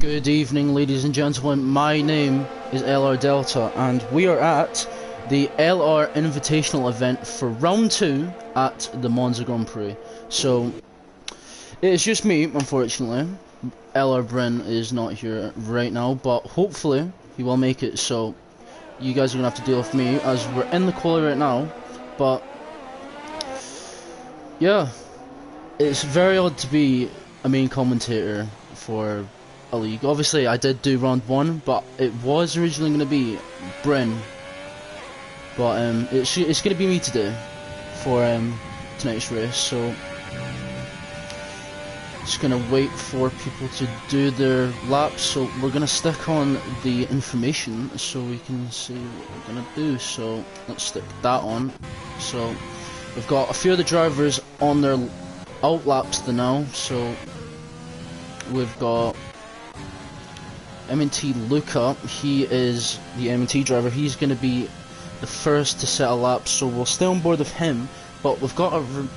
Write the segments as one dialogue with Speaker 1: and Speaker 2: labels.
Speaker 1: Good evening, ladies and gentlemen. My name is LR Delta, and we are at the LR Invitational event for round 2 at the Monza Grand Prix. So, it's just me, unfortunately. LR Bryn is not here right now, but hopefully he will make it, so you guys are going to have to deal with me as we're in the quali right now. But, yeah, it's very odd to be a main commentator for a league. Obviously, I did do round 1, but it was originally going to be Bryn. But it's going to be me today for tonight's race. So just going to wait for people to do their laps. So we're going to stick on the information so we can see what we're going to do. So let's stick that on. So we've got a few of the drivers on their out laps now. So we've got M&T Luca. He is the M&T driver. He's going to be the first to set a lap, so we'll stay on board with him. But we've got the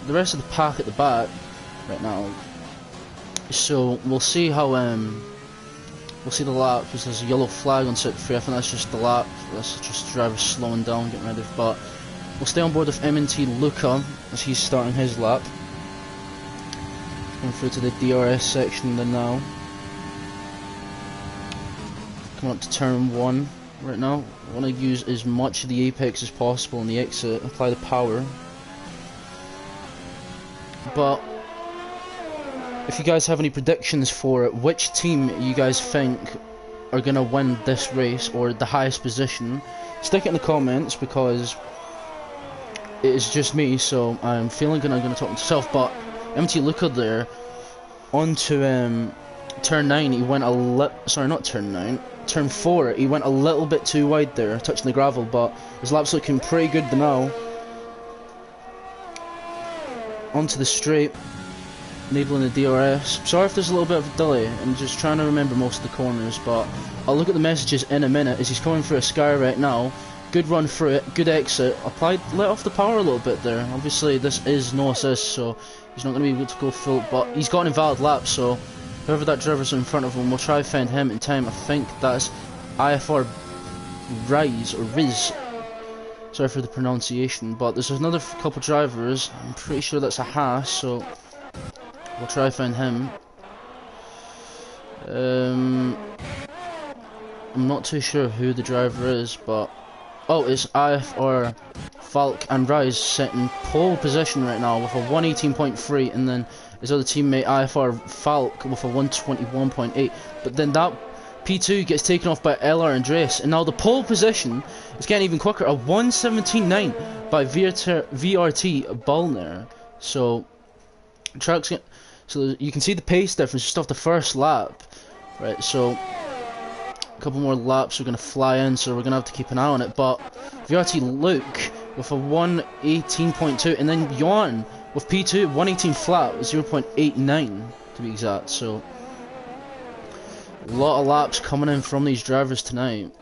Speaker 1: rest of the pack at the back right now. So we'll see how we'll see the lap, because there's a yellow flag on sector 3. I think that's just the lap. That's just the driver slowing down, getting ready. But we'll stay on board with M&T Luca as he's starting his lap. Going through to the DRS section then now. Coming up to turn 1 right now. I want to use as much of the apex as possible in the exit, apply the power. But if you guys have any predictions for it, which team you guys think are going to win this race or the highest position, stick it in the comments, because it is just me, so I'm feeling I'm going to talk to myself. But MT Luca there, onto turn 9, he went turn 4, he went a little bit too wide there, touching the gravel, but his lap's looking pretty good now. Onto the straight, enabling the DRS. Sorry if there's a little bit of a delay, I'm just trying to remember most of the corners, but I'll look at the messages in a minute as he's coming through a sky right now. Good run through it, good exit, let off the power a little bit there. Obviously this is no assist, so he's not going to be able to go full, but he's got an invalid lap, so whoever that driver's in front of him, we'll try to find him in time. I think that's IFR Rise, or Riz. Sorry for the pronunciation, but there's another couple drivers. I'm pretty sure that's a Haas, so we'll try to find him. I'm not too sure who the driver is, but oh, it's IFR Falk and Rise setting pole position right now with a 118.3, and then his other teammate IFR Falk with a 121.8. But then that P2 gets taken off by LR Andreas, and now the pole position is getting even quicker, a 117.9 by VRT Ballner. So so you can see the pace difference just off the first lap, right? So a couple more laps, we're going to fly in, so we're going to have to keep an eye on it. But VRT Luke with a 118.2, and then Johan with P2 118 flat, 0.89 to be exact. So a lot of laps coming in from these drivers tonight.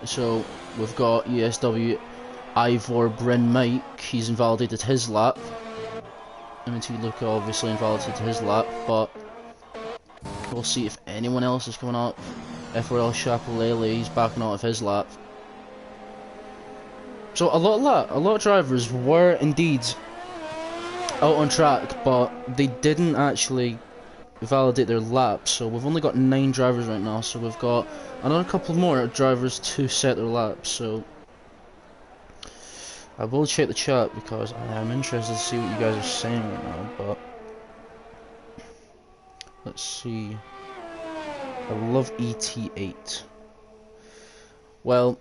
Speaker 1: So we've got ESW Ivor Bryn Mike, he's invalidated his lap. M&T Luca obviously invalidated his lap, but we'll see if anyone else is coming up. FRL Chapelele, he's backing out of his lap. So a lot of drivers were indeed out on track, but they didn't actually validate their laps. So we've only got 9 drivers right now, so we've got another couple more drivers to set their laps. So I will check the chat because I am interested to see what you guys are saying right now. But let's see. I love ET8. Well,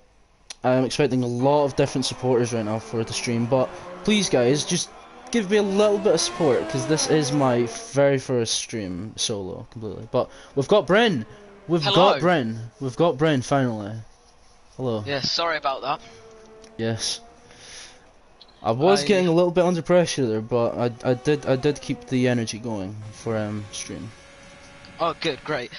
Speaker 1: I'm expecting a lot of different supporters right now for the stream, but please guys, just give me a little bit of support, because this is my very first stream solo completely. But we've got Bryn. We've got Bryn finally. Hello.
Speaker 2: Yes, sorry about that.
Speaker 1: Yes. I was getting a little bit under pressure there, but I did keep the energy going for stream.
Speaker 2: Oh good, great.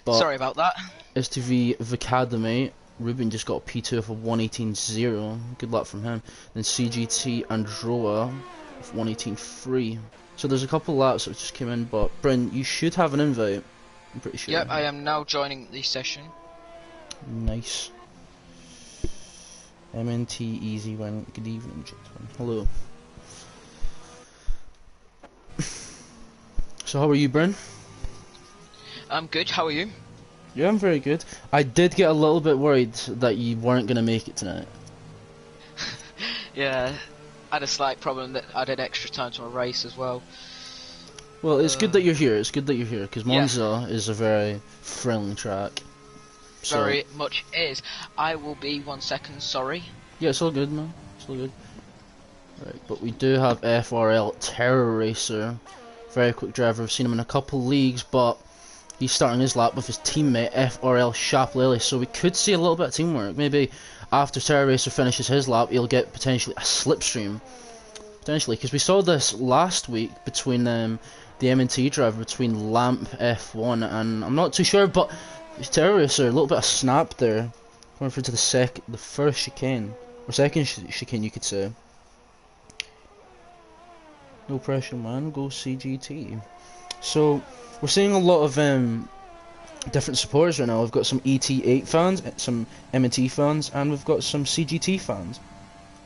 Speaker 1: But
Speaker 2: sorry about that.
Speaker 1: STV Academy, Ruben just got a P2 of a 118.0. Good luck from him. Then CGT Androa with 118.3. So there's a couple laps that just came in, but Bryn, you should have an invite I'm pretty sure.
Speaker 2: Yep, I am now joining the session.
Speaker 1: Nice. MNT easy win. Good evening, gentlemen. Hello. So how are you, Bryn?
Speaker 2: I'm good, how are you?
Speaker 1: Yeah, I'm very good. I did get a little bit worried that you weren't going to make it tonight.
Speaker 2: Yeah, I had a slight problem that I did extra time to my race as well.
Speaker 1: Well, it's good that you're here. It's good that you're here, because
Speaker 2: Yeah.
Speaker 1: Monza is a very friendly track. So,
Speaker 2: Very much is. I will be 1 second, sorry.
Speaker 1: yeah, it's all good, man. It's all good. Right, but we do have FRL Terror Racer. Very quick driver. I've seen him in a couple leagues, but he's starting his lap with his teammate FRL Shapley. So we could see a little bit of teamwork. Maybe after Terror Racer finishes his lap, he'll get potentially a slipstream. Potentially, because we saw this last week between the M&T driver, between Lamp F1, and I'm not too sure, but Terror Racer, a little bit of snap there. Going through to the first chicane, or second chicane, you could say. No pressure, man. Go CGT. So we're seeing a lot of different supporters right now. We've got some ET8 fans, some M&T fans, and we've got some CGT fans.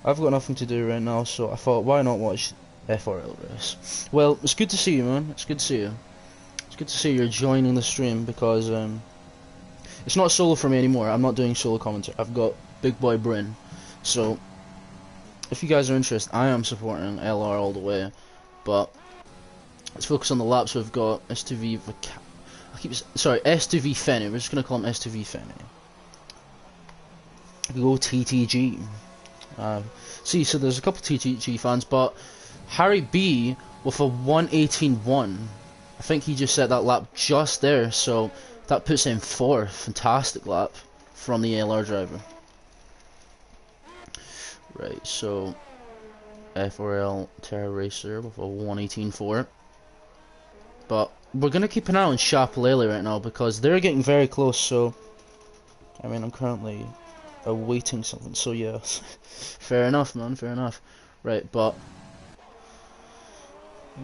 Speaker 1: I've got nothing to do right now, so I thought, why not watch FRL race? Well, it's good to see you, man. It's good to see you. It's good to see you're joining the stream, because it's not solo for me anymore. I'm not doing solo commentary. I've got Big Boy Bryn. So if you guys are interested, I am supporting LR all the way. But let's focus on the laps. We've got S2V S2V Fenny. We're just gonna call him S2V Fenny. We go TTG. So there's a couple TTG fans, but Harry B with a 1:18.1. I think he just set that lap just there, so that puts him fourth. Fantastic lap from the LR driver. Right, so FRL Terror Racer with a 1:18.4. But we're gonna keep an eye on Shaplele right now, because they're getting very close. So I mean, I'm currently awaiting something. So yeah, fair enough, man. Fair enough. Right, but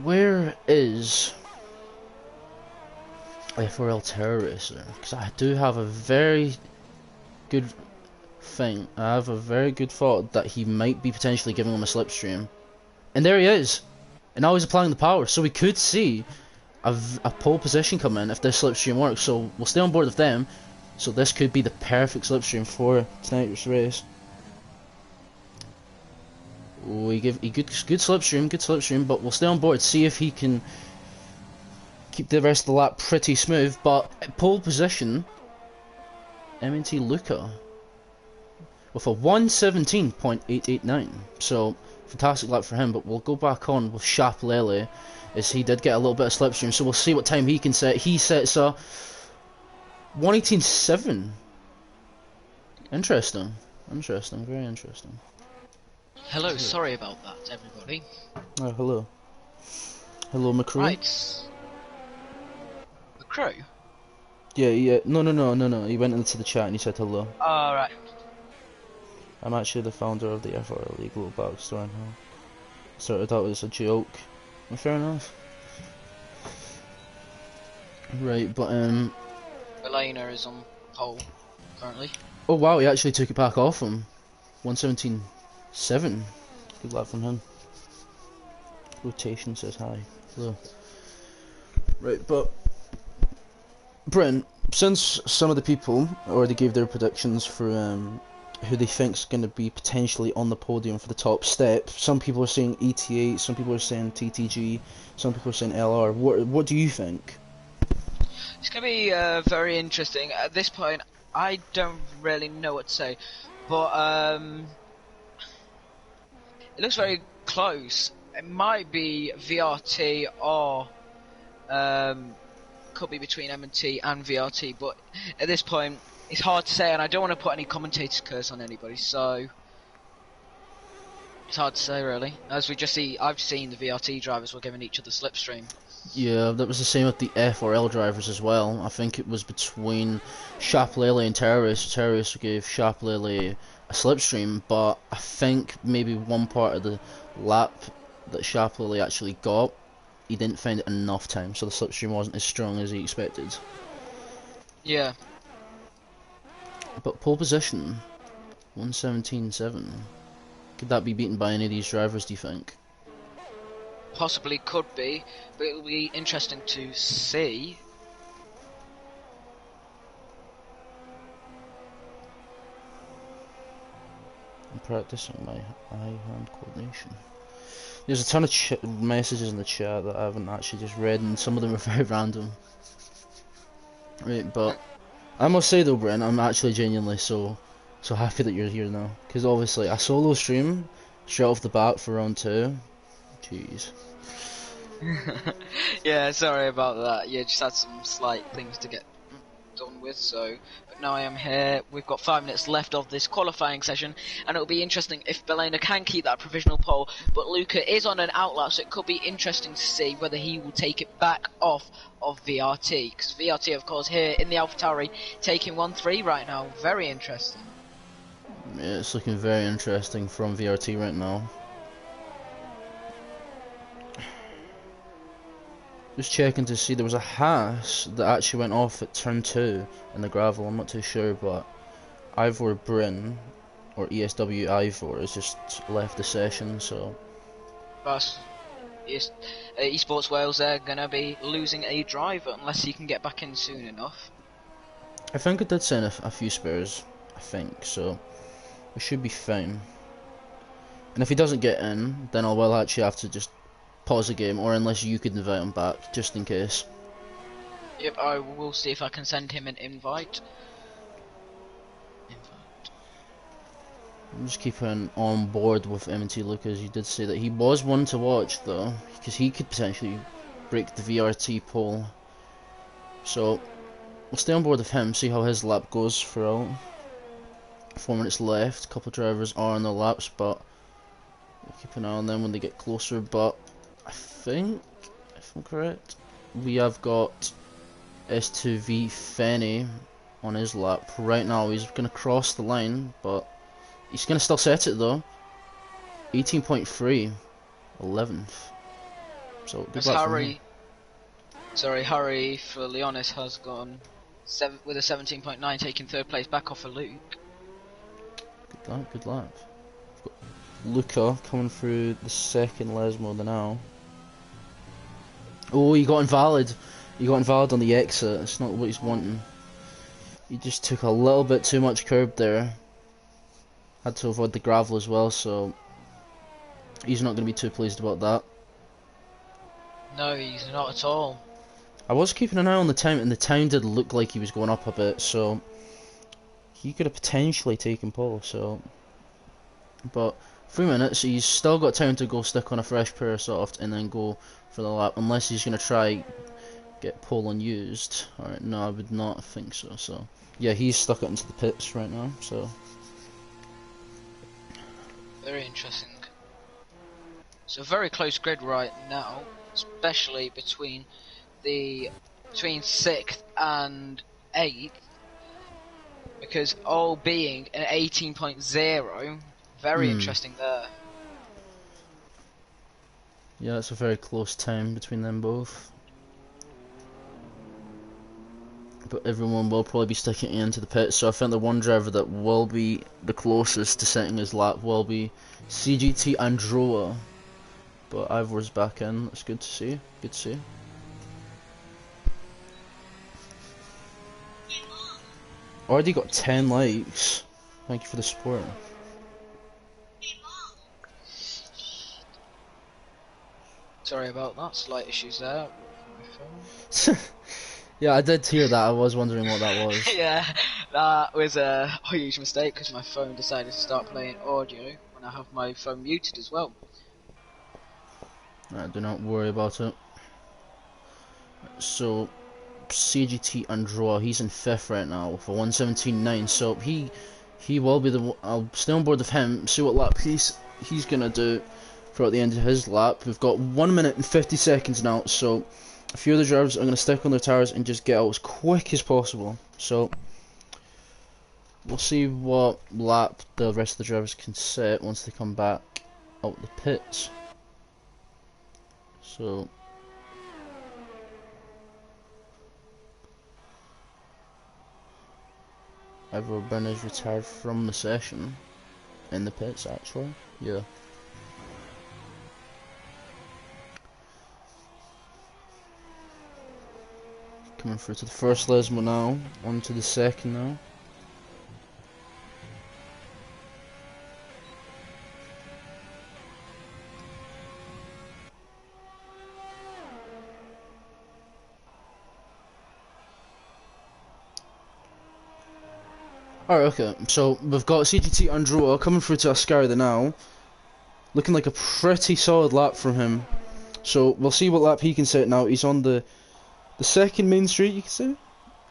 Speaker 1: where is FRL Terror Racer? Because I do have a very good thing. I have a very good thought that he might be potentially giving him a slipstream. And there he is. And now he's applying the power. So we could see a pole position come in if this slipstream works. So we'll stay on board with them. So this could be the perfect slipstream for tonight's race. We give a good slipstream, but we'll stay on board, see if he can keep the rest of the lap pretty smooth. But pole position, M&T Luca with a 1:17.889. So fantastic lap for him. But we'll go back on with Shaplele, as he did get a little bit of slipstream. So we'll see what time he can set. He sets a 1:18.7. Interesting, very interesting.
Speaker 2: Hello, sorry about that, everybody.
Speaker 1: Oh, hello. Hello, McCrew.
Speaker 2: Right. The crew?
Speaker 1: Yeah. No. He went into the chat and he said hello.
Speaker 2: Alright.
Speaker 1: I'm actually the founder of the FRL League Global Backstory now. Started out as a joke. Well, fair enough. Right, but
Speaker 2: Elena is on pole currently.
Speaker 1: oh wow, he actually took it back off him. 1:17.7. Good lap from him. Rotation says hi. Hello. Right, but Brent, since some of the people already gave their predictions for who they think's going to be potentially on the podium for the top step, some people are saying ET8, some people are saying TTG, some people are saying LR. What do you think?
Speaker 2: It's going to be very interesting. At this point, I don't really know what to say, but it looks very close. It might be VRT or could be between M&T and VRT, but at this point, it's hard to say, and I don't want to put any commentator's curse on anybody, so it's hard to say, really. As we just see, I've seen the VRT drivers were giving each other slipstream.
Speaker 1: Yeah, that was the same with the FRL drivers as well. I think it was between Shaplele and Terrorist. Terrorist gave Shaplele a slipstream, but I think maybe one part of the lap that Shaplele actually got, he didn't find it enough time, so the slipstream wasn't as strong as he expected.
Speaker 2: Yeah,
Speaker 1: But pole position, 117.7. Could that be beaten by any of these drivers, do you think?
Speaker 2: possibly could be, but it will be interesting to see.
Speaker 1: I'm practicing my eye-hand coordination. There's a ton of messages in the chat that I haven't actually just read, and some of them are very random. Right, but I must say though, Brent, I'm actually genuinely so happy that you're here now. Because obviously, a solo stream straight off the bat for round 2. Jeez.
Speaker 2: Yeah, sorry about that. Yeah, just had some slight things to get done with, so but now I am here. We've got 5 minutes left of this qualifying session, and it'll be interesting if Belena can keep that provisional pole, but Luca is on an outlap, so it could be interesting to see whether he will take it back off of VRT, because VRT of course here in the AlphaTauri taking 1-3 right now. Very interesting.
Speaker 1: Yeah, it's looking very interesting from VRT right now. Just checking to see, there was a Haas that actually went off at turn 2 in the gravel. I'm not too sure, but Ivor Bryn, or ESW Ivor, has just left the session, so...
Speaker 2: But Esports Wales, they're gonna be losing a driver unless he can get back in soon enough.
Speaker 1: I think it did send a few spares, I think, so we should be fine. And if he doesn't get in, then I will actually have to just pause the game, or unless you could invite him back, just in case.
Speaker 2: Yep, I will see if I can send him an invite.
Speaker 1: I'm just keeping on board with M&T Lucas. You did say that he was one to watch though, because he could potentially break the VRT pole. So we'll stay on board with him, see how his lap goes throughout. 4 minutes left, a couple of drivers are on their laps, but we'll keep an eye on them when they get closer. But I think, if I'm correct, we have got S2V Fenny on his lap. Right now he's going to cross the line, but he's going to still set it though. 18.3, 11th. So good luck for him.
Speaker 2: Harry for Leonis has gone with a 17.9, taking 3rd place back off of Luke.
Speaker 1: Good luck, good luck. We've got Luca coming through the second Lesmo now. Oh, he got invalid. He got invalid on the exit. It's not what he's wanting. He just took a little bit too much curb there. Had to avoid the gravel as well, so he's not going to be too pleased about that.
Speaker 2: No, he's not at all.
Speaker 1: I was keeping an eye on the time, and the time did look like he was going up a bit, so he could have potentially taken pole. So, but 3 minutes, he's still got time to go stick on a fresh pair of soft and then go for the lap, unless he's going to try get pole unused. Alright, no, I would not think so. So yeah, he's stuck it into the pits right now. So
Speaker 2: very interesting. So very close grid right now, especially between 6th and 8th, because all being an 18.0. Very interesting there.
Speaker 1: Yeah, it's a very close time between them both. But everyone will probably be sticking into the pit, so I think the one driver that will be the closest to setting his lap will be CGT Androa. But Ivor's back in, that's good to see. Good to see. Already got 10 likes. Thank you for the support.
Speaker 2: Sorry about that, slight issues there.
Speaker 1: Yeah, I did hear that. I was wondering what that was.
Speaker 2: Yeah, that was a huge mistake because my phone decided to start playing audio when I have my phone muted as well.
Speaker 1: Do not worry about it. So, CGT Androa, he's in 5th right now for 117.9. So he will be the. I'll stay on board with him. See what lap he's gonna do throughout the end of his lap. We've got 1 minute and 50 seconds now. So a few of the drivers are gonna stick on their tires and just get out as quick as possible. So we'll see what lap the rest of the drivers can set once they come back out the pits. So Ivor Byrne is retired from the session. In the pits, actually. Yeah. Coming through to the first Lesmo now. On to the second now. Alright, okay, so we've got CGT Androa coming through to Ascari now. Looking like a pretty solid lap from him. So we'll see what lap he can set now. He's on the second main straight, you can say.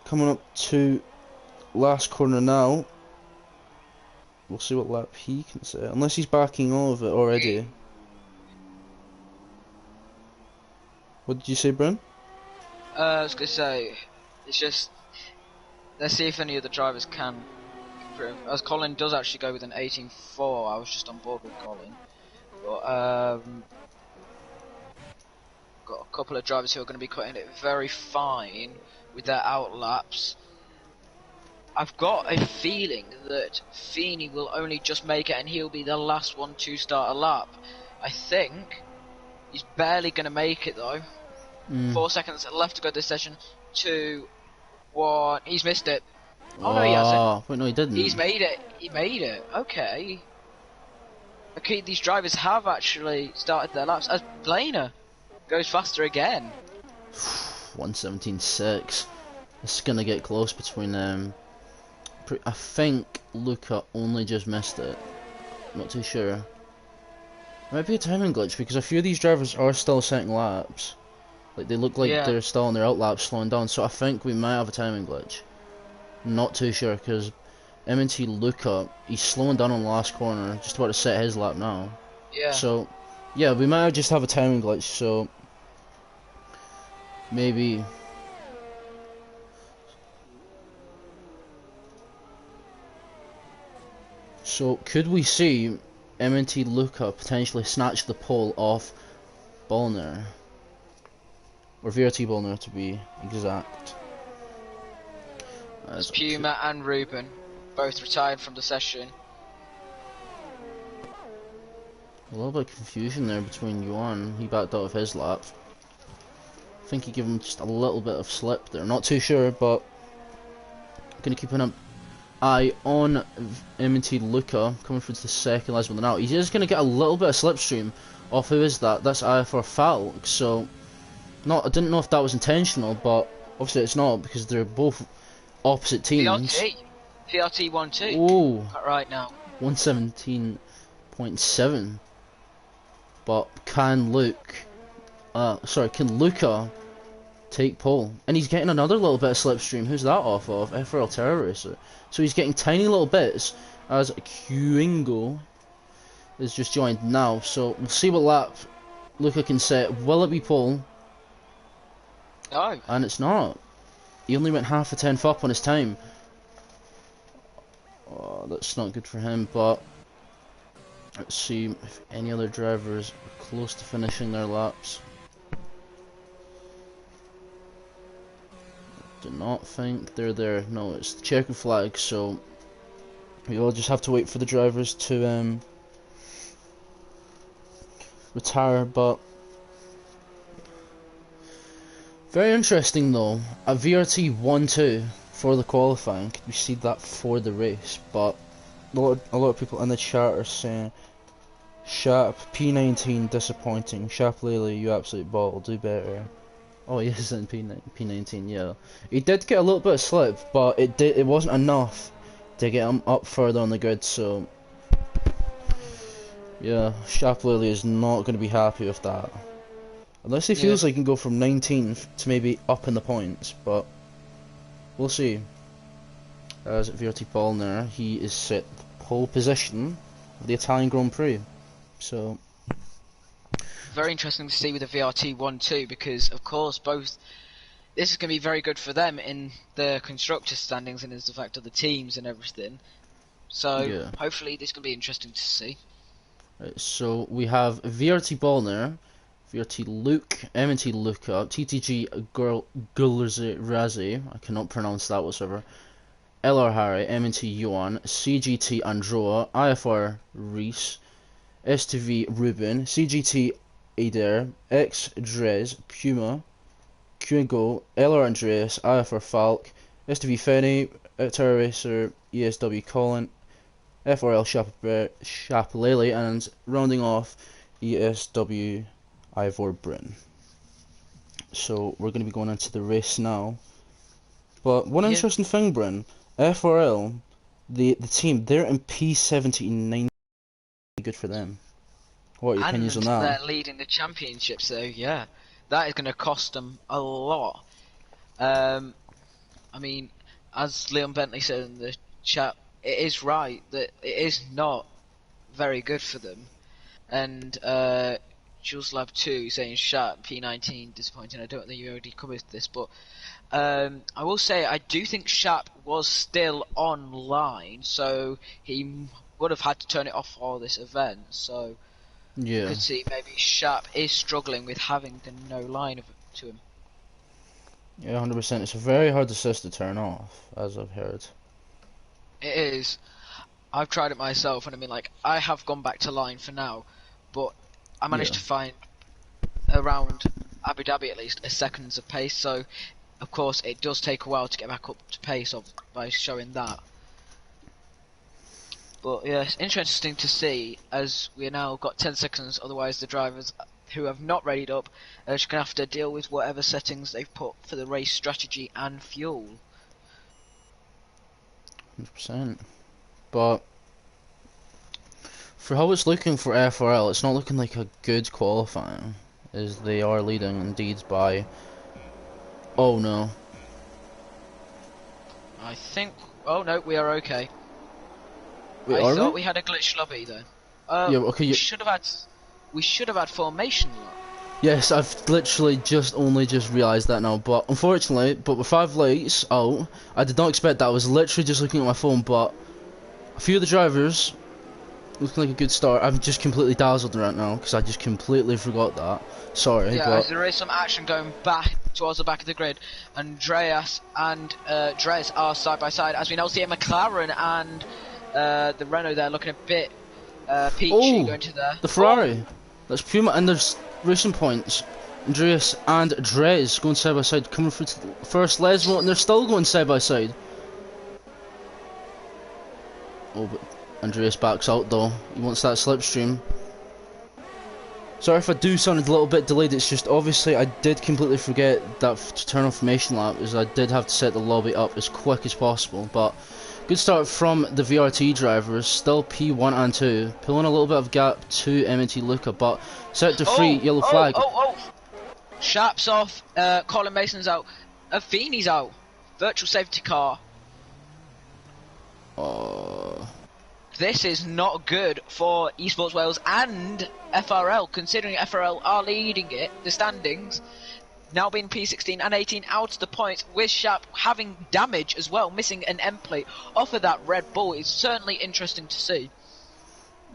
Speaker 1: Coming up to last corner now. We'll see what lap he can set. Unless he's backing all of it already. What did you say, Bryn?
Speaker 2: I was gonna say, it's just, let's see if any of the drivers can improve. As Colin does actually go with an 18.4, I was just on board with Colin. But got a couple of drivers who are going to be cutting it very fine with their outlaps. I've got a feeling that Feeney will only just make it and he'll be the last one to start a lap. I think he's barely going to make it though. 4 seconds left to go this session. 2, 1. He's missed it. Oh no, he hasn't.
Speaker 1: Wait, no, he didn't.
Speaker 2: He's made it. He made it. Okay. Okay, these drivers have actually started their laps. As Blainer goes faster again.
Speaker 1: 1:17.6. It's gonna get close between them. I think Luca only just missed it. Not too sure. Might be a timing glitch because a few of these drivers are still setting laps. Like they look like they're still on their out laps slowing down. So I think we might have a timing glitch. Not too sure because M&T Luca, he's slowing down on the last corner, just about to set his lap now.
Speaker 2: Yeah.
Speaker 1: So yeah, we might just have a timing glitch. So maybe. So could we see M&T Luca potentially snatch the pole off Ballner? Or VRT Ballner to be exact.
Speaker 2: As Puma and Ruben both retired from the session.
Speaker 1: A little bit of confusion there between Yuan. He backed out of his lap. I think he gave him just a little bit of slip there. Not too sure, but gonna keep an eye on M&T Luca coming through to the second last one now. He's just gonna get a little bit of slipstream off. Who is that? That's IFR Falk. So, I didn't know if that was intentional, but obviously it's not because they're both opposite teams.
Speaker 2: VRT 1-2.
Speaker 1: Oh,
Speaker 2: right now.
Speaker 1: 1:17.7. But can Luca take pole? And he's getting another little bit of slipstream. Who's that off of? FRL Terror Racer. So he's getting tiny little bits as Qingo is just joined now. So we'll see what lap Luca can set. Will it be pole?
Speaker 2: No.
Speaker 1: And it's not. He only went half a tenth up on his time. Oh, that's not good for him, but let's see if any other drivers are close to finishing their laps. Do not think they're there. No, it's the checkered flag, so we'll just have to wait for the drivers to retire, but very interesting though. A VRT 1-2 for the qualifying. Could we see that for the race? But a lot of people in the chat are saying Shap P19 disappointing. Shap Lely, you absolute ball, do better. Oh, he is in P19, yeah. He did get a little bit of slip, but it wasn't enough to get him up further on the grid. So yeah, Shap Lely is not going to be happy with that. Unless he feels like he can go from 19th to maybe up in the points, but we'll see. As VRT Ballner, he is set pole position of the Italian Grand Prix. So
Speaker 2: very interesting to see with the VRT 1-2 because of course both this is going to be very good for them in the constructors standings and as the fact of the teams and everything. So hopefully this can be interesting to see.
Speaker 1: Right, so we have VRT Ballner, VRT Luke, M&T Luca, TTG Gulrazi, I cannot pronounce that whatsoever, LR Harry, MNT Yuan, CGT Androa, IFR Reese, STV Ruben, CGT Adair, X Drez, Puma, Q&Go, LR Andreas, IFR Falk, STV Fenny, Tower Racer, ESW Colin, FRL Chapelele, and rounding off ESW Ivor Bryn. So we're going to be going into the race now. But one interesting thing, Bryn, FRL, the team, they're in P79. Good for them. What are your opinions on
Speaker 2: And
Speaker 1: that?
Speaker 2: they're leading the championship, so yeah, that is going to cost them a lot. I mean, as Leon Bentley said in the chat, it is right that it is not very good for them. And Jules Lab 2 saying Shat P19 disappointing. I don't think you already covered this, but I will say I do think Shap was still online, so he would have had to turn it off for this event. So you
Speaker 1: Yeah.
Speaker 2: could see maybe Shap is struggling with having the no line to him.
Speaker 1: Yeah, 100%. It's a very hard assist to turn off, as I've heard.
Speaker 2: It is. I've tried it myself, and I mean, like, I have gone back to line for now, but I managed to find around Abu Dhabi at least a seconds of pace. So, of course, it does take a while to get back up to pace by showing that. But yeah, it's interesting to see as we now got 10 seconds. Otherwise, the drivers who have not readied up are just gonna have to deal with whatever settings they've put for the race strategy and fuel.
Speaker 1: 100%. But for how it's looking for FRL, it's not looking like a good qualifying, as they are leading indeed by. Oh no.
Speaker 2: I think. Oh no, we are okay.
Speaker 1: Wait,
Speaker 2: I
Speaker 1: are
Speaker 2: thought
Speaker 1: we?
Speaker 2: we had a glitch lobby though.
Speaker 1: Yeah, okay.
Speaker 2: We should have had. We should have had formation lock.
Speaker 1: Yes, I've literally only just realised that now. But unfortunately, with 5 lights out, I did not expect that. I was literally just looking at my phone, but a few of the drivers looking like a good start. I'm just completely dazzled right now because I just completely forgot that. Sorry,
Speaker 2: Yeah,
Speaker 1: but
Speaker 2: as there is some action going back towards the back of the grid. Andreas and Drez are side by side, as we now see a McLaren and the Renault there looking a bit peachy going to there.
Speaker 1: The Ferrari. That's Puma, and there's racing points. Andreas and Drez going side by side, coming through to the first Lesmo, and they're still going side by side. Oh, but Andreas backs out though. He wants that slipstream. Sorry if I do sound a little bit delayed, it's just obviously I did completely forget that to turn on formation lap, as I did have to set the lobby up as quick as possible, but good start from the VRT drivers, still P1 and 2, pulling a little bit of gap to MNT Luca, but set to free, yellow flag.
Speaker 2: Sharp's off, Colin Mason's out, Feeney's out, virtual safety car. This is not good for Esports Wales and FRL, considering FRL are leading the standings, now being P16 and 18 out of the points, with Sharp having damage as well, missing an end plate off of that Red Bull. It's certainly interesting to see.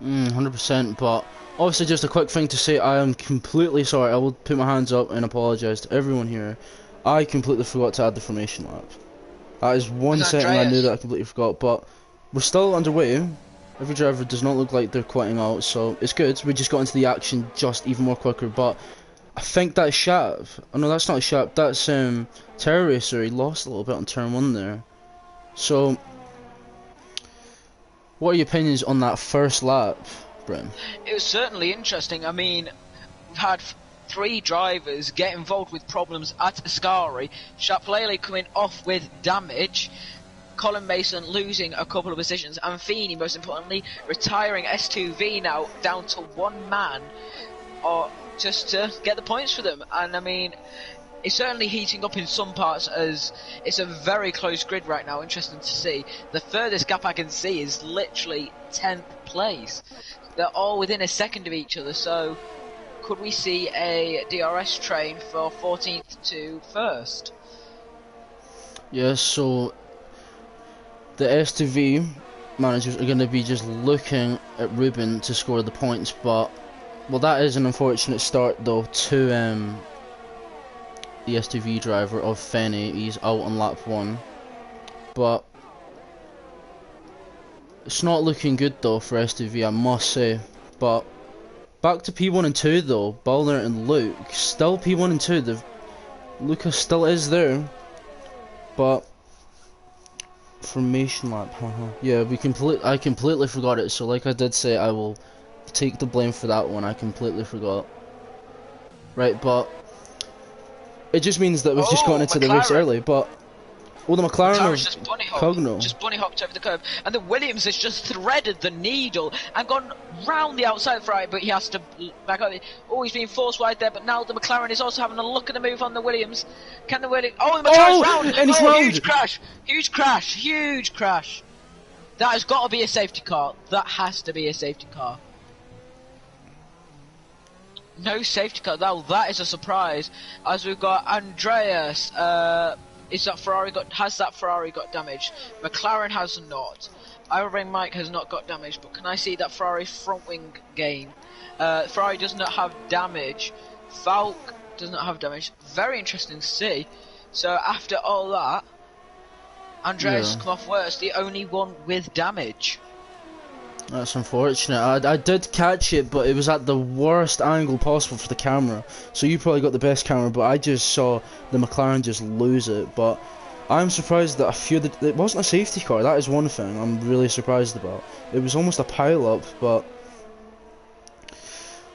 Speaker 1: 100%, but obviously just a quick thing to say, I am completely sorry, I will put my hands up and apologise to everyone here. I completely forgot to add the formation lap. That is one setting I knew that I completely forgot, but we're still underway. Every driver does not look like they're quitting out, so it's good. We just got into the action just even more quicker, but I think that's Sharp. Oh no, that's not Sharp, that's Terror Racer. He lost a little bit on turn 1 there. So, what are your opinions on that first lap, Bryn?
Speaker 2: It was certainly interesting. I mean, we've had 3 drivers get involved with problems at Ascari. Chaplele coming off with damage. Colin Mason losing a couple of positions, and Feeney, most importantly, retiring S2V now down to 1 man, or just to get the points for them. And I mean, it's certainly heating up in some parts, as it's a very close grid right now. Interesting to see. The furthest gap I can see is literally 10th place. They're all within a second of each other, so could we see a DRS train for 14th to 1st?
Speaker 1: Yeah, so the S2V managers are going to be just looking at Ruben to score the points, but well, that is an unfortunate start though to the S2V driver of Fenny. He's out on lap 1, but It's not looking good though for STV, I must say. But back to P1 and 2 though, Balner and Luke. Still P1 and 2, Lucas still is there. But formation lap, haha. Yeah, I completely forgot it, so like I did say, I will take the blame for that one. I completely forgot. Right, but it just means that we've just gotten into the race early, but well, the McLaren
Speaker 2: just bunny hopped over the curb, and the Williams has just threaded the needle and gone round the outside right, but he has to back up. Oh, he's being forced wide there, but now the McLaren is also having a look at the move on the Williams. Can the Williams? Oh, the McLaren's round!
Speaker 1: And he's round!
Speaker 2: Huge crash! That has got to be a safety car. That has to be a safety car. No safety car. Now that is a surprise, as we've got Andreas. Has that Ferrari got damaged? McLaren has not. Iron Mike has not got damaged, but can I see that Ferrari front wing gain? Ferrari does not have damage. Falk does not have damage. Very interesting to see. So after all that, Andreas come off worst, the only one with damage.
Speaker 1: That's unfortunate. I did catch it, but it was at the worst angle possible for the camera. So you probably got the best camera, but I just saw the McLaren just lose it. But I'm surprised that it wasn't a safety car. That is one thing I'm really surprised about. It was almost a pile-up, but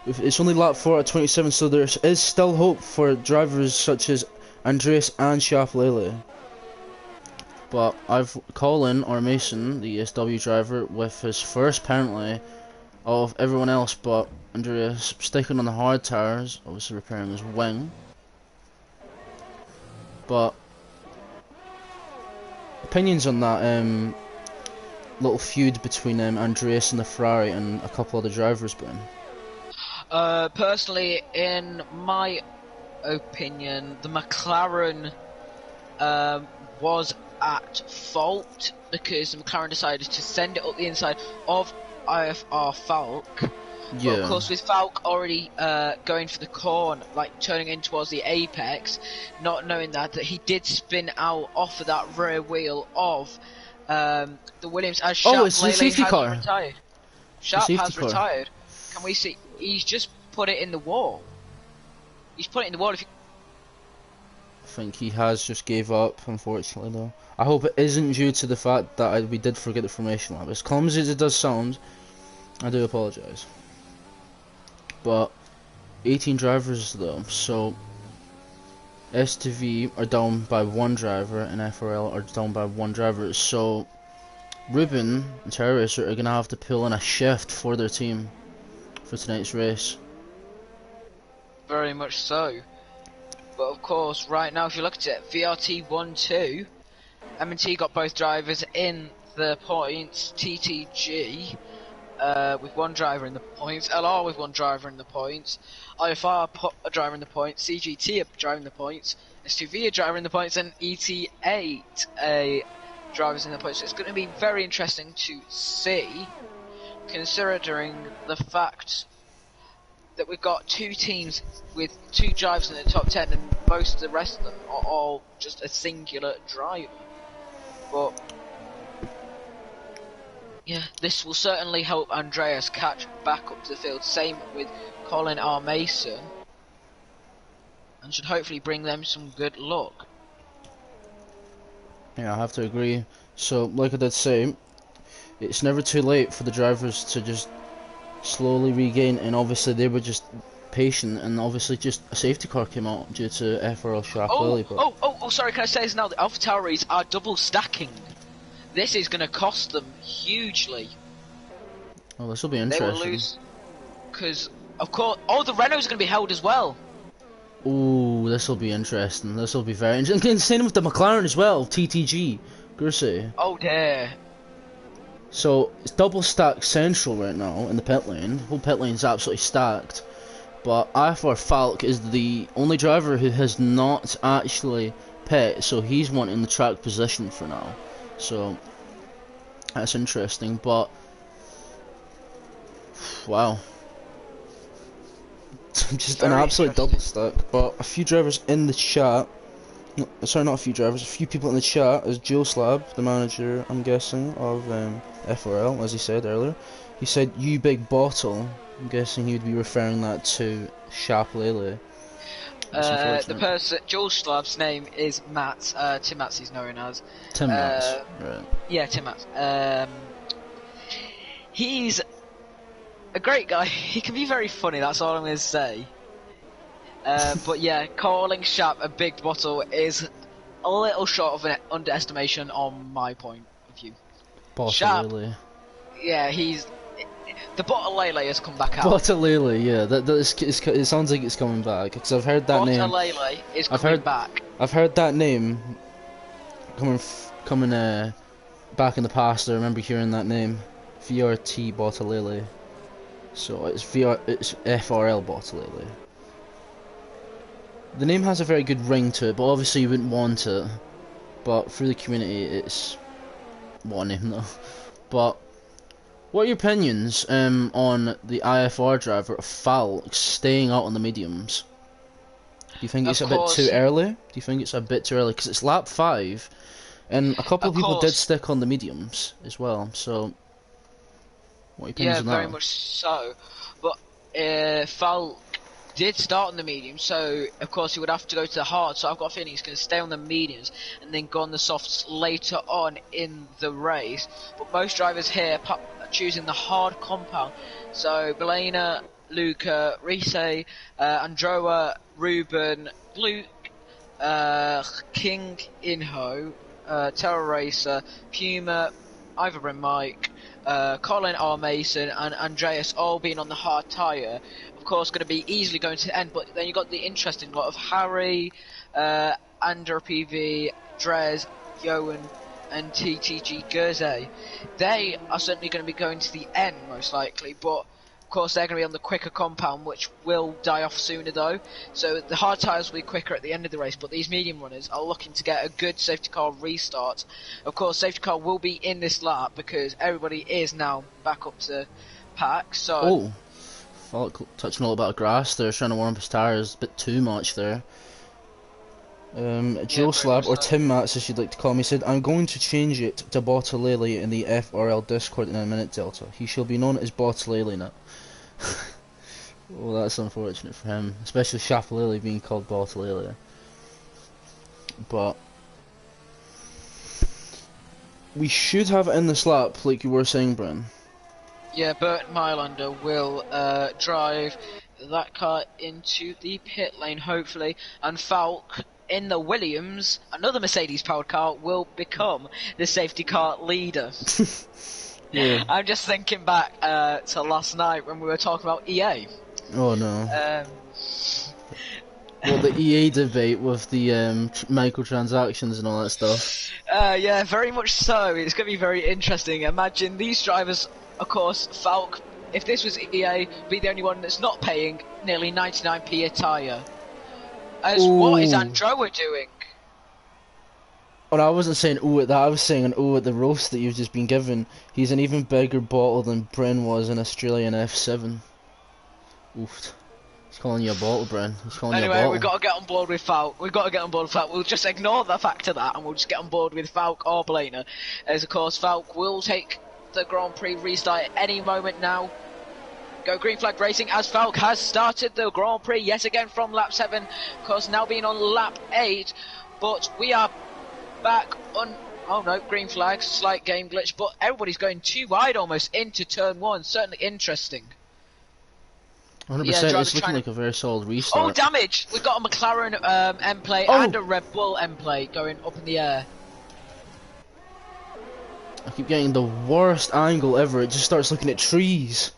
Speaker 1: it's only lap 4 at 27, so there is still hope for drivers such as Andreas and Schiaparelli. But I've Colin or Mason, the ESW driver, with his first penalty of everyone else but Andreas, sticking on the hard tires, obviously repairing his wing. But opinions on that little feud between Andreas and the Ferrari and a couple other drivers, Ben?
Speaker 2: Personally, in my opinion, the McLaren was at fault because the McLaren decided to send it up the inside of IFR Falk.
Speaker 1: Yeah.
Speaker 2: But of course, with Falk already going for the corner, like turning in towards the apex, not knowing that he did spin out off of that rear wheel of the Williams as Sharp
Speaker 1: it's the safety car.
Speaker 2: Retired. Sharp has retired. Can we see? He's just put it in the wall. He's put it in the wall. If you
Speaker 1: I think he has just gave up, unfortunately, though. I hope it isn't due to the fact that we did forget the formation lap. As clumsy as it does sound, I do apologise. But 18 drivers, though, so STV are down by one driver and FRL are down by one driver. So Ruben and Terrace are going to have to pull in a shift for their team for tonight's race.
Speaker 2: Very much so. But of course, right now, if you look at it, VRT 1-2, M&T got both drivers in the points, TTG with one driver in the points, LR with one driver in the points, IFR put a driver in the points, CGT a driver in the points, STV a driver in the points, and ET8 a drivers in the points. So it's going to be very interesting to see, considering the fact that we've got two teams with two drivers in the top 10 and most of the rest of them are all just a singular driver. But yeah, this will certainly help Andreas catch back up to the field. Same with Colin R. Mason, and should hopefully bring them some good luck.
Speaker 1: Yeah, I have to agree. So, like I did say, it's never too late for the drivers to just slowly regain, and obviously they were just patient, and obviously just a safety car came out due to FRL Sharp.
Speaker 2: Sorry, can I say this now? The AlphaTauris are double stacking. This is going to cost them hugely.
Speaker 1: Oh, this will be interesting.
Speaker 2: They will lose, because, of course, the Renault's going to be held as well.
Speaker 1: Ooh, this will be interesting. This will be very interesting. Same with the McLaren as well, TTG, Gursey.
Speaker 2: Oh dear.
Speaker 1: So, it's double stacked central right now in the pit lane. The whole pit lane's absolutely stacked. But IFR Falk is the only driver who has not actually pit, so he's wanting the track position for now. So, that's interesting, but wow. Just an absolute double stack. But a few drivers in the chat sorry, not a few drivers, a few people in the chat, as Joe Slab, the manager, I'm guessing, of FRL, as he said earlier. He said, "You big bottle." I'm guessing he would be referring that to Shap Lele.
Speaker 2: The person, Joel Slab's name is Matt. Tim Matz he's known as.
Speaker 1: Tim Matz, right.
Speaker 2: Yeah, Tim Matz. He's a great guy. He can be very funny, that's all I'm going to say. But yeah, calling Shap a big bottle is a little short of an underestimation on my point of view.
Speaker 1: Bottle Lele.
Speaker 2: Yeah, he's... The bottle Lele has come back out.
Speaker 1: Bottle Lele, yeah, it sounds like it's coming back, because I've heard that name.
Speaker 2: Bottle Lele is coming back.
Speaker 1: I've heard that name coming back in the past. I remember hearing that name, VRT Bottle Lele. So it's FRL Bottle Lele. The name has a very good ring to it, but obviously you wouldn't want it. But through the community, it's what a name though. But what are your opinions on the IFR driver Falk staying out on the mediums? Do you think it's a bit too early? Do you think it's a bit too early? Because it's lap 5, and a couple of people did stick on the mediums as well. So, what are your opinions on that?
Speaker 2: Yeah, very much so. But Falk did start on the medium, so of course he would have to go to the hard. So I've got a feeling he's going to stay on the mediums and then go on the softs later on in the race. But most drivers here are choosing the hard compound. So Belena, Luca, Rise, Androa, Ruben, Luke, King, Inho, Terra Racer, Puma, Ivor and Mike, Colin R. Mason, and Andreas all being on the hard tyre. Of course, going to be easily going to the end, but then you got the interesting lot of Harry, Andrew PV, Drez, Johan, and TTG Gerze. They are certainly going to be going to the end, most likely, but of course they're going to be on the quicker compound, which will die off sooner though. So the hard tyres will be quicker at the end of the race, but these medium runners are looking to get a good safety car restart. Of course, safety car will be in this lap because everybody is now back up to pack. So
Speaker 1: Falk touching all about grass there, trying to warm up his tyres a bit too much there. Joe Slab, or Tim Matz as you'd like to call me, said, "I'm going to change it to Bottalele in the FRL Discord in a minute, Delta. He shall be known as Bottalele now." Well, that's unfortunate for him, especially Shapalele being called Bottalele. But we should have it in this lap, like you were saying, Bren.
Speaker 2: Yeah, Bert Mylander will drive that car into the pit lane, hopefully, and Falk in the Williams, another Mercedes-powered car, will become the safety car leader.
Speaker 1: Yeah.
Speaker 2: I'm just thinking back to last night when we were talking about EA.
Speaker 1: Oh no. Well, the EA debate with the microtransactions and all that stuff.
Speaker 2: Yeah, very much so. It's going to be very interesting. Imagine these drivers, of course, Falk, if this was EA, be the only one that's not paying nearly 99p a tyre. What is Androa doing?
Speaker 1: Oh, no, I wasn't saying ooh at that, I was saying an ooh at the roast that you've just been given. He's an even bigger bottle than Bren was in Australian F7. Oof. He's calling you a bottle, Bren. He's calling you a bottle.
Speaker 2: Anyway, we've got to get on board with Falk. We've got to get on board with Falk. We'll just ignore the fact of that and we'll just get on board with Falk or Blainer. As, of course, Falk will take the Grand Prix restart at any moment now. Go Green Flag Racing as Falk has started the Grand Prix yet again from lap 7. Of course, now being on lap 8. But we are back on... Oh no, green flag, slight game glitch. But everybody's going too wide almost into turn 1. Certainly interesting.
Speaker 1: 100%, it's looking like a very solid restart.
Speaker 2: Oh, damage! We've got a McLaren M-plate and a Red Bull M-plate going up in the air.
Speaker 1: I keep getting the worst angle ever. It just starts looking at trees.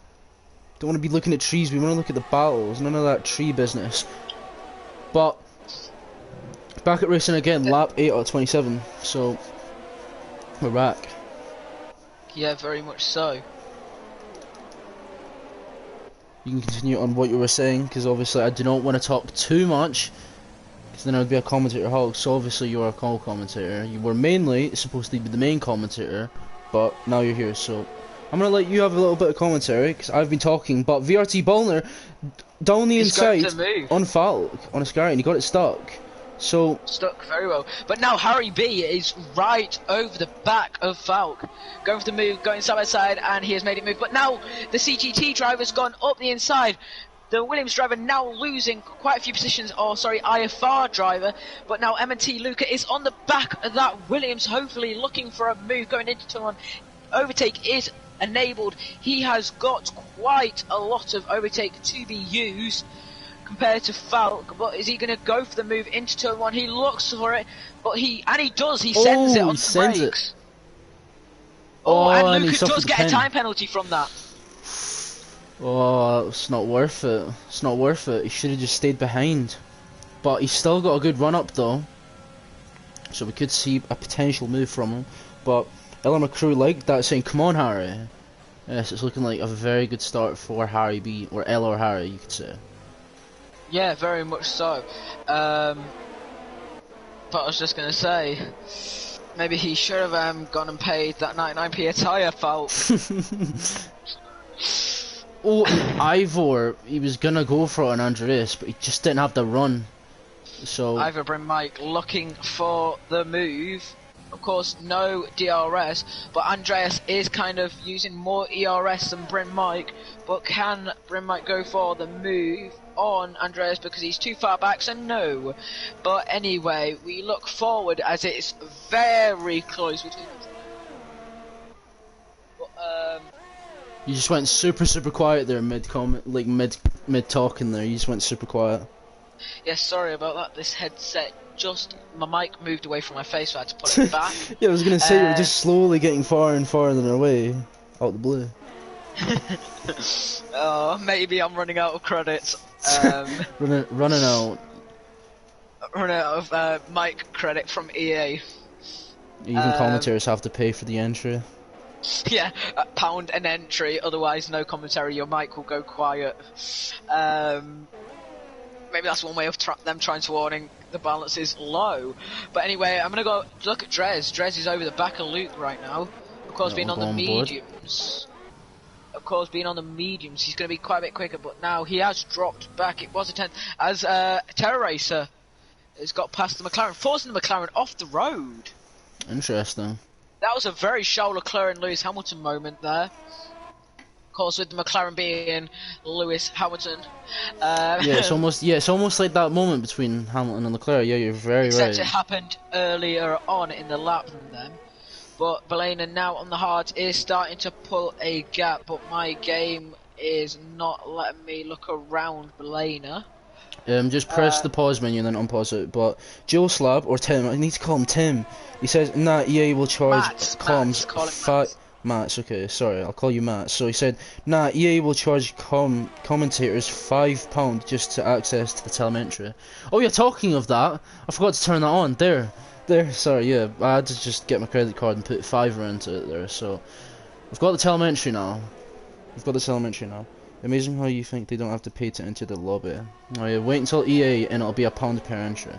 Speaker 1: Don't want to be looking at trees, we want to look at the battles. None of that tree business. But back at racing again, lap 8 out of 27. So we're back.
Speaker 2: Yeah, very much so.
Speaker 1: You can continue on what you were saying, because obviously I do not want to talk too much, because then I would be a commentator hog. So obviously you are a co-commentator. You were mainly supposed to be the main commentator, but now you're here, so I'm going to let you have a little bit of commentary, because I've been talking. But VRT Ballner, down the inside, on Falk, on a Sky, and he got it stuck. So
Speaker 2: Stuck very well. But now Harry B is right over the back of Falk. Going for the move, going side by side, and he has made it move. But now the CGT driver's gone up the inside. The Williams driver now losing quite a few positions. Oh, sorry, IFR driver. But now M&T Luca is on the back of that Williams, hopefully looking for a move going into turn one. Overtake is enabled. He has got quite a lot of overtake to be used compared to Falk, but is he going to go for the move into turn one? He looks for it, but he does. He sends it on the brakes. And Luca does get a time penalty from that.
Speaker 1: Oh, it's not worth it. It's not worth it. He should have just stayed behind. But he's still got a good run up though, so we could see a potential move from him. But Ella McCrew liked that, saying, "Come on, Harry." Yes, it's looking like a very good start for Harry B, or Ella or Harry, you could say.
Speaker 2: Yeah, very much so. But I was just going to say, maybe he should have gone and paid that 99p a tyre, Falk.
Speaker 1: Oh, Ivor, he was going to go for it on Andreas, but he just didn't have the run. So
Speaker 2: Ivor Bryn Mike looking for the move. Of course, no DRS, but Andreas is kind of using more ERS than Bryn Mike. But can Bryn Mike go for the move on Andreas because he's too far back? So no. But anyway, we look forward as it's very close between them.
Speaker 1: You just went super quiet there mid comment, like mid talking there. You just went super quiet.
Speaker 2: Yes, sorry about that. This headset my mic moved away from my face, so I had to put it back.
Speaker 1: Yeah, I was gonna say you're just slowly getting far and farther away, out the blue.
Speaker 2: Oh, maybe I'm running out of credits.
Speaker 1: Running out.
Speaker 2: Running out of mic credit from EA.
Speaker 1: Even commentators have to pay for the entry.
Speaker 2: Yeah, £1 an entry, otherwise no commentary, your mic will go quiet. Maybe that's one way of them trying to warning the balance is low. But anyway, I'm going to go look at Drez. Drez is over the back of Luke right now. Of course, being on the mediums. Of course, being on the mediums, he's going to be quite a bit quicker. But now he has dropped back. It was a 10th. As Terror Racer has got past the McLaren, forcing the McLaren off the road.
Speaker 1: Interesting.
Speaker 2: That was a very Charles Leclerc and Lewis Hamilton moment there. Of course, with the McLaren being Lewis Hamilton.
Speaker 1: It's almost like that moment between Hamilton and Leclerc. Yeah, you're very right.
Speaker 2: Except it happened earlier on in the lap than them. But Belena now on the hard is starting to pull a gap, but my game is not letting me look around Belena.
Speaker 1: Just press the pause menu and then unpause it. But Joe Slab or Tim, I need to call him Tim. He says, "Nah, EA will charge comms Matt's, okay, sorry, I'll call you Matt." So he said, "Nah, EA will charge commentators £5 just to access to the telemetry." Oh yeah, talking of that, I forgot to turn that on. There, sorry, yeah, I had to just get my credit card and put £5 into it there. So we've got the telemetry now. Amazing how you think they don't have to pay to enter the lobby. Oh yeah, wait until EA and it'll be £1 per entry.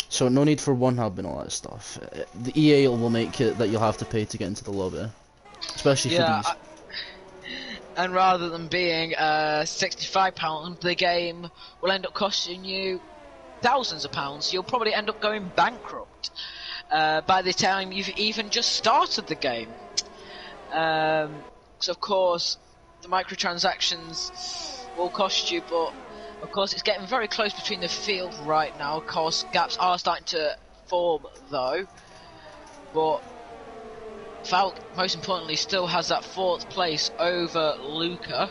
Speaker 1: So no need for one hub and all that stuff. The EA will make it that you'll have to pay to get into the lobby, especially for these.
Speaker 2: And rather than being £65, the game will end up costing you thousands of pounds. You'll probably end up going bankrupt by the time you've even just started the game. So of course, the microtransactions will cost you, but of course, it's getting very close between the field right now. Of course, gaps are starting to form, though. But Falk, most importantly, still has that 4th place over Luca.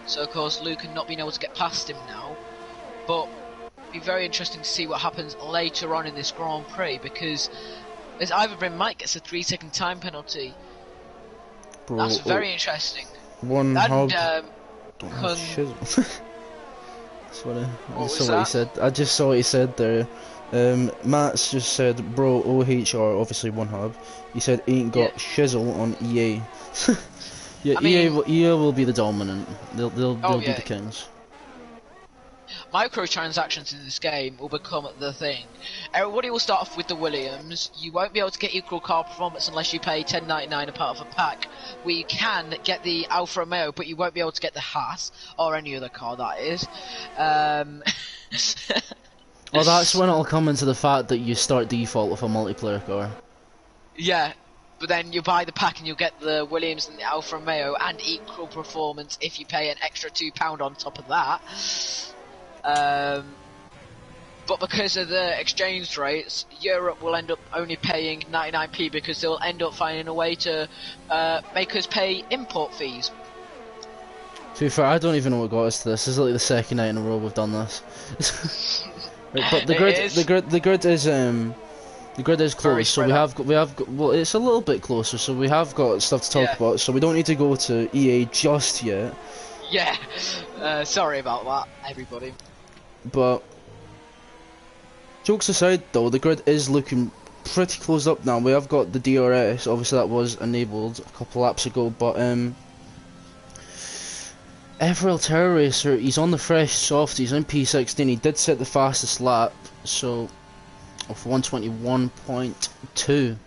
Speaker 2: So, of course, Luca not being able to get past him now. But it'll be very interesting to see what happens later on in this Grand Prix, because as Ivor Bryn Mike gets a 3-second time penalty. Bro, that's very interesting.
Speaker 1: One hub. I just saw what he said there. Matt's just said, "Bro, OHR, obviously one hub." He said, "Ain't got shizzle on EA." Yeah, EA will be the dominant. They'll be the kings.
Speaker 2: Microtransactions in this game will become the thing. Everybody will start off with the Williams. You won't be able to get equal car performance unless you pay $10.99 a part of a pack. Where you can get the Alfa Romeo, but you won't be able to get the Haas or any other car, that is.
Speaker 1: Oh, that's when it'll come into the fact that you start default with a multiplayer car.
Speaker 2: Yeah, but then you buy the pack and you'll get the Williams and the Alfa Romeo and equal performance if you pay an extra £2 on top of that. But because of the exchange rates, Europe will end up only paying 99p because they'll end up finding a way to make us pay import fees.
Speaker 1: To be fair, I don't even know what got us to this. This is like the second night in a row we've done this. Right, but the grid is close, so well, it's a little bit closer, so we have got stuff to talk about. So we don't need to go to EA just yet.
Speaker 2: Yeah, sorry about that, everybody.
Speaker 1: But jokes aside, though, the grid is looking pretty closed up now. We have got the DRS. Obviously, that was enabled a couple laps ago, but Everil Terror Racer, he's on the fresh soft, he's in P16, he did set the fastest lap, so of 121.2.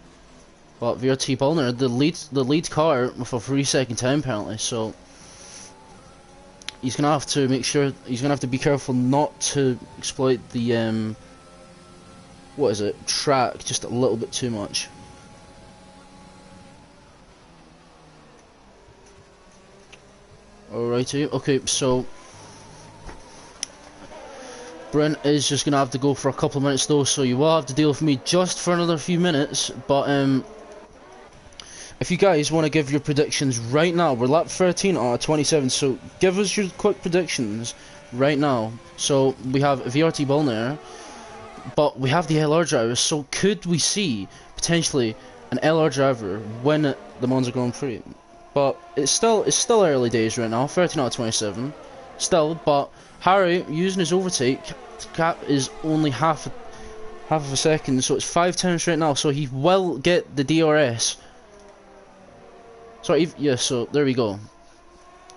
Speaker 1: But VRT Bullner, the lead car with a 3-second time penalty, so he's gonna have to make sure, he's gonna have to be careful not to exploit the track just a little bit too much. Alrighty, okay, so Brent is just gonna have to go for a couple of minutes though, so you will have to deal with me just for another few minutes. But if you guys want to give your predictions right now, we're lap 13 out of 27, so give us your quick predictions right now. So we have VRT Bullner, but we have the LR drivers, so could we see potentially an LR driver win the Monza Grand Prix? But it's still early days right now, 13 out of 27. Still, but Harry using his overtake gap is only half of a second, so it's 5 times right now. So he will get the DRS. Sorry, yeah. So there we go.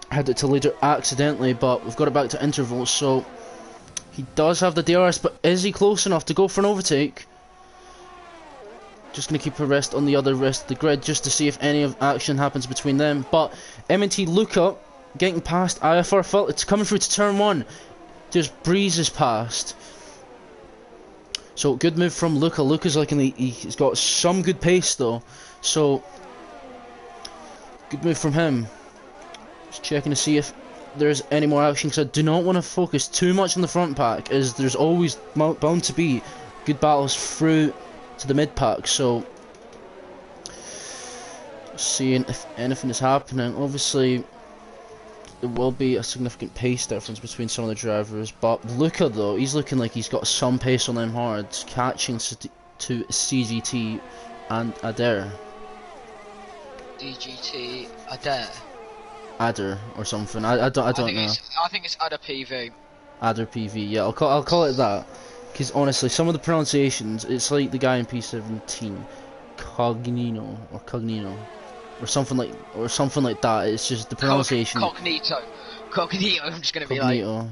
Speaker 1: I had it to later accidentally, but we've got it back to intervals. So he does have the DRS, but is he close enough to go for an overtake? Just going to keep a rest on the other rest of the grid just to see if any of action happens between them. But M&T Luca getting past IFR Fault. It's coming through to turn 1. Just breezes past. So good move from Luca. Luca's like he's got some good pace though. So good move from him. Just checking to see if there's any more action, because I do not want to focus too much on the front pack, as there's always bound to be good battles through to the mid pack. So seeing if anything is happening. Obviously there will be a significant pace difference between some of the drivers, but Luca though, he's looking like he's got some pace on them hards, catching to CGT and Adair.
Speaker 2: DGT Adair.
Speaker 1: Adder or something. I don't know.
Speaker 2: I think it's Adder PV.
Speaker 1: Adder PV. Yeah, I'll call it that. Because honestly, some of the pronunciations, it's like the guy in P17, Cognino or something like that. It's just the pronunciation.
Speaker 2: Cognito. I'm just gonna be
Speaker 1: Cognito.
Speaker 2: like.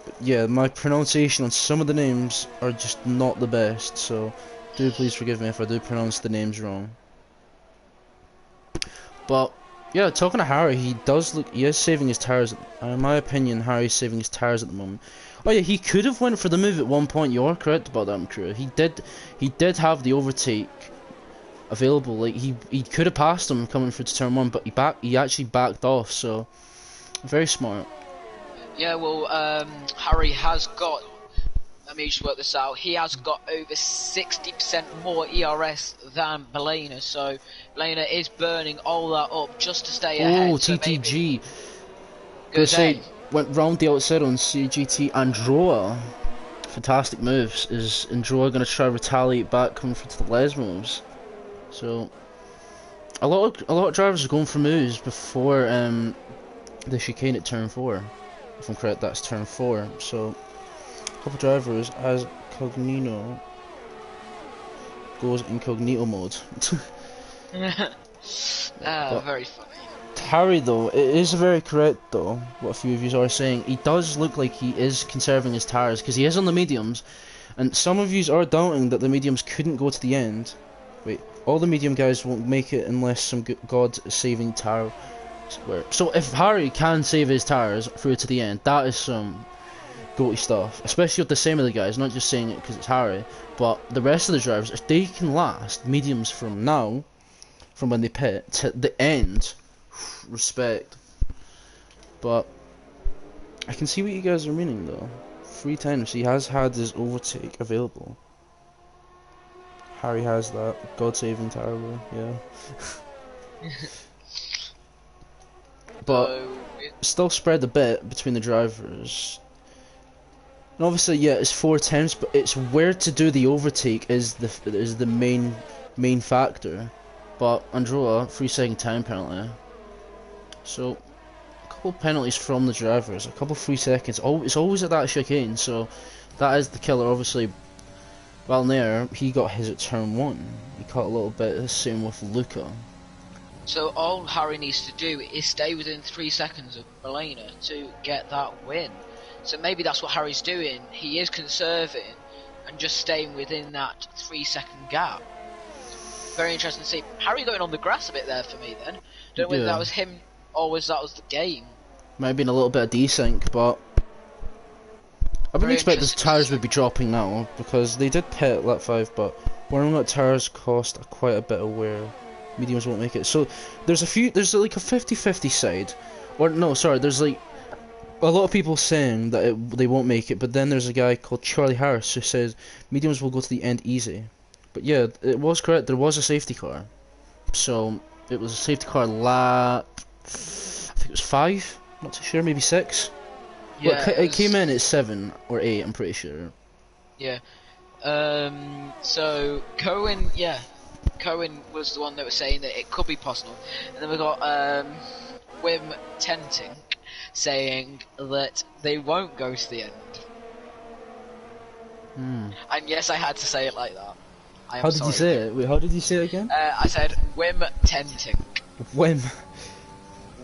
Speaker 1: But yeah, my pronunciation on some of the names are just not the best. So do please forgive me if I do pronounce the names wrong. But yeah, talking to Harry, he is saving his tyres. In my opinion, Harry's saving his tyres at the moment. Oh yeah, he could have went for the move at one point. You are correct about that, crew. He did have the overtake available. Like he could have passed him coming through to turn 1, but he actually backed off. So very smart.
Speaker 2: Yeah, well, Harry has got. Let me just work this out. He has got over 60% more ERS than Belena, so Belena is burning all that up just to stay ahead.
Speaker 1: Oh, TTG. Went round the outside on CGT Androa. Fantastic moves. Is Androa going to try to retaliate back coming through to the Les moves? So a lot of drivers are going for moves before the chicane at turn 4. If I'm correct, that's turn 4. So couple drivers as Cognito goes incognito mode.
Speaker 2: Very funny.
Speaker 1: Harry though, it is very correct though, what a few of you are saying. He does look like he is conserving his tyres, because he is on the mediums, and some of you are doubting that the mediums couldn't go to the end. Wait, all the medium guys won't make it unless some God-saving tyre. So if Harry can save his tyres through to the end, that is some goaty stuff, especially with the same of the guys. Not just saying it because it's Harry, but the rest of the drivers, if they can last mediums from now, from when they pit to the end, respect. But I can see what you guys are meaning though. 3 times he has had his overtake available. Harry has that. God save him terribly, yeah. But
Speaker 2: So,
Speaker 1: still spread a bit between the drivers. And obviously, yeah, it's 4 attempts, but it's where to do the overtake is the main factor. But Androa, 3-second time penalty. So a couple penalties from the drivers, a couple 3 seconds. It's always at that chicane, so that is the killer. Obviously, while there, he got his at turn 1. He caught a little bit the same with Luca.
Speaker 2: so all Harry needs to do is stay within 3 seconds of Belena to get that win. So maybe that's what Harry's doing. He is conserving and just staying within that 3-second gap. Very interesting to see. Harry going on the grass a bit there for me then. Don't know whether that was him or was the game.
Speaker 1: Might have been a little bit of desync, but I wouldn't expect the tires would be dropping now because they did pit at lap 5, but wearing that tires cost quite a bit of wear. Mediums won't make it. So there's like a 50-50 side, or no, sorry, there's like a lot of people saying that they won't make it, but then there's a guy called Charlie Harris who says mediums will go to the end easy. But yeah, it was correct. There was a safety car, so it was a safety car lap. I think it was 5. Not too sure, maybe 6.
Speaker 2: Yeah,
Speaker 1: well, it came in at 7 or 8. I'm pretty sure.
Speaker 2: Yeah. So Cohen was the one that was saying that it could be possible, and then we got Wim Tenting saying that they won't go to the end. And yes, I had to say it like that.
Speaker 1: How did you say it? Wait, how did you say it again?
Speaker 2: I said Wim Tenting.
Speaker 1: Wim.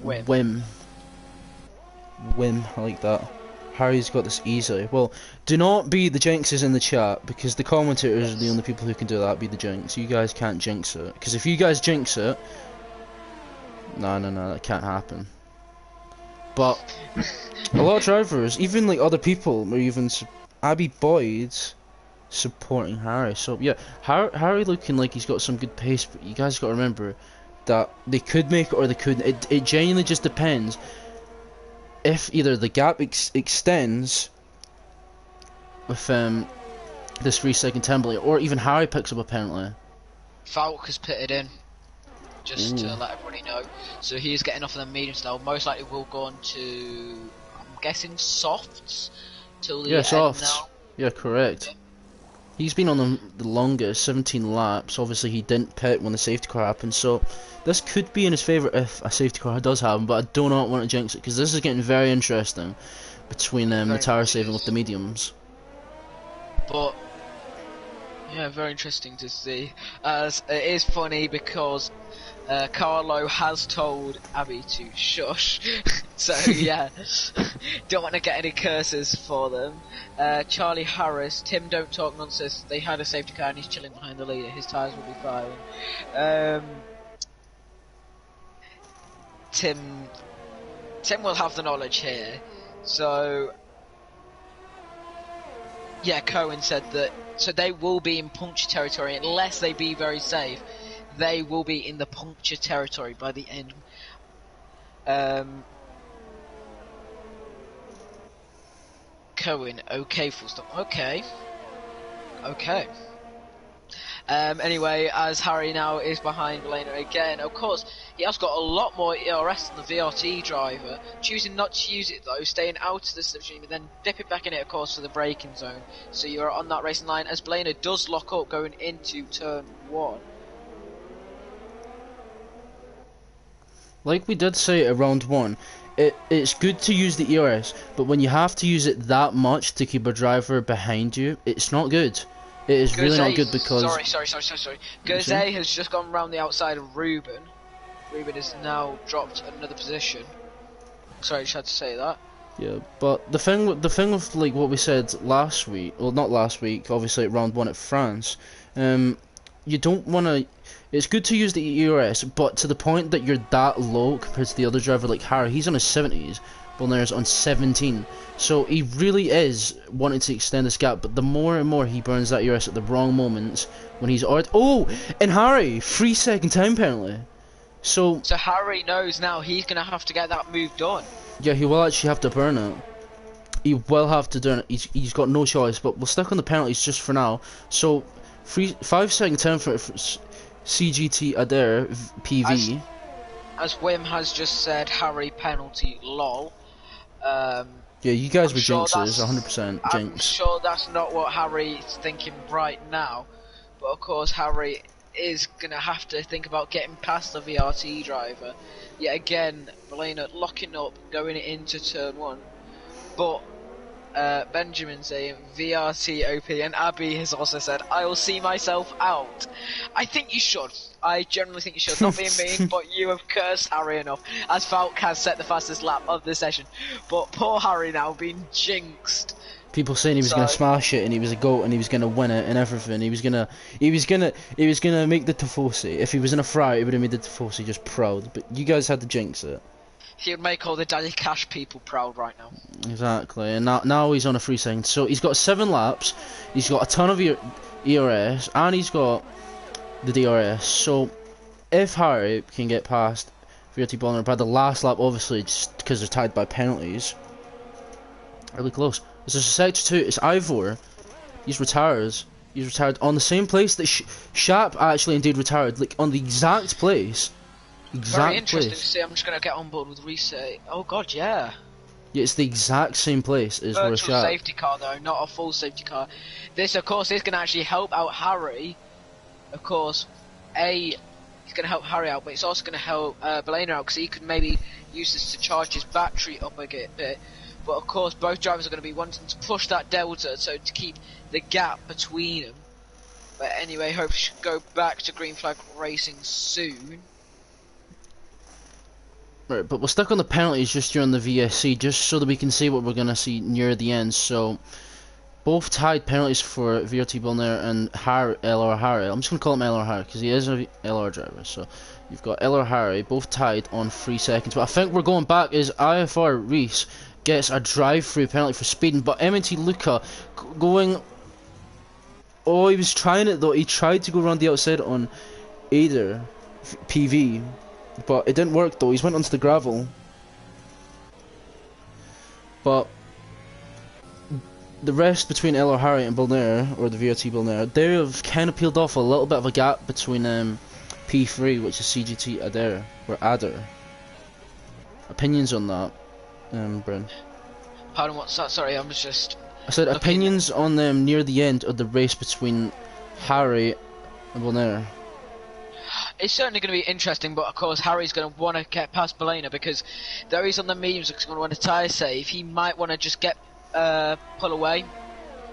Speaker 2: Wim.
Speaker 1: I like that. Harry's got this easily. Well, do not be the jinxes in the chat, because the commentators are the only people who can do that, be the jinx. You guys can't jinx it. Because if you guys jinx it... No, that can't happen. But a lot of drivers, even like other people, or even Abby Boyd's supporting Harry. So yeah, Harry looking like he's got some good pace, but you guys got to remember that they could make it or they couldn't. It genuinely just depends if either the gap extends with this 3-second template, or even Harry picks up a penalty.
Speaker 2: Falk has pitted in, just to let everybody know. So he is getting off of the mediums now. Most likely will go on to, I'm guessing, softs till the end
Speaker 1: softs.
Speaker 2: now.
Speaker 1: Yeah, correct. He's been on the longest, 17 laps. Obviously, he didn't pit when the safety car happened, so this could be in his favour if a safety car does happen, but I do not want to jinx it, because this is getting very interesting between the tyre saving with the mediums.
Speaker 2: But, yeah, very interesting to see. As it is funny because Carlo has told Abby to shush, so yeah, don't want to get any curses for them. Charlie Harris, Tim don't talk nonsense, they had a safety car and he's chilling behind the leader, his tyres will be firing. Tim will have the knowledge here, so yeah, Cohen said that, so they will be in puncture territory unless they be very safe. They will be in the puncture territory by the end. Cohen, okay, full stop. Okay. Anyway, as Harry now is behind Belena again, of course, he has got a lot more ERS than the VRT driver, choosing not to use it though, staying out of the slipstream and then dipping back in it, of course, for the braking zone. So you are on that racing line as Belena does lock up going into turn 1.
Speaker 1: Like we did say at round 1, it's good to use the ERS, but when you have to use it that much to keep a driver behind you, it's not good. It is really not good because...
Speaker 2: Sorry. Gozé has just gone round the outside of Ruben. Ruben has now dropped another position. Sorry, I just had to say that.
Speaker 1: Yeah, but the thing with like what we said last week, well not last week, obviously at round 1 at France, you don't want to... It's good to use the ERS, but to the point that you're that low compared to the other driver like Harry, he's on his 70s, Bolnare's on 17. So he really is wanting to extend this gap, but the more and more he burns that ERS at the wrong moments, when he's already... Oh! And Harry! 3-second time penalty. So
Speaker 2: Harry knows now he's going to have to get that move done.
Speaker 1: yeah, he will actually have to burn it. He will have to do it. He's got no choice, but we'll stick on the penalties just for now. So 5-second time for CGT Adair PV.
Speaker 2: As Wim has just said, Harry penalty, lol.
Speaker 1: Yeah, you guys were
Speaker 2: sure
Speaker 1: jinxes, 100% jinx.
Speaker 2: I'm sure that's not what Harry's thinking right now, but of course Harry is gonna have to think about getting past the VRT driver. Yet again, Belena locking up, going into turn 1, but Benjamin saying VRT OP, and Abby has also said, I will see myself out. I think you should. I generally think you should. Not being mean, but you have cursed Harry enough, as Falk has set the fastest lap of the session. But poor Harry now being jinxed.
Speaker 1: People saying he was gonna smash it and he was a GOAT and he was gonna win it and everything. He was gonna make the Tifosi. If he was in a fry, he would have made the Tifosi just proud. But you guys had to jinx it.
Speaker 2: He would make all the Daddy Cash people proud right now.
Speaker 1: Exactly, and now he's on a 3-second. So he's got 7 laps, he's got a ton of ERS, and he's got the DRS. So if Harry can get past VRT Bonner by the last lap, obviously just because they're tied by penalties, really close. This is sector 2. It's Ivor. He's retired. He's retired on the same place that Shap actually indeed retired, like on the exact place.
Speaker 2: Very interesting to see. I'm just gonna get on board with reset. Oh god, yeah.
Speaker 1: Yeah, it's the exact same place as where
Speaker 2: Virtual safety car though, not a full safety car. This, of course, is gonna actually help out Harry. Of course, it's gonna help Harry out, but it's also gonna help Belena out because he could maybe use this to charge his battery up a bit. But of course, both drivers are gonna be wanting to push that delta, so to keep the gap between them. But anyway, hope we should go back to green flag racing soon.
Speaker 1: Right, but we'll stick on the penalties just during the VSC, just so that we can see what we're going to see near the end. So, both tied penalties for VRT Billnaire and LR Harry. I'm just going to call him LR Harry, because he is an LR driver. So, you've got LR Harry, both tied on 3 seconds. But I think we're going back as IFR Reese gets a drive-through penalty for speeding. But M&T Luca going... Oh, he was trying it though. He tried to go around the outside on Adair PV. But it didn't work though, he's went onto the gravel. But the rest between LR Harry and Billnaire, or the VRT Billnaire, they have kind of peeled off a little bit of a gap between P3, which is CGT Adair, or Adair. Opinions on that, Bryn?
Speaker 2: Pardon, what's that? Sorry, I was just...
Speaker 1: I said opinions on them near the end of the race between Harry and Billnaire.
Speaker 2: It's certainly going to be interesting, but of course Harry's going to want to get past Belena because though he's on the mediums, he's going to want to tyre save. He might want to just pull away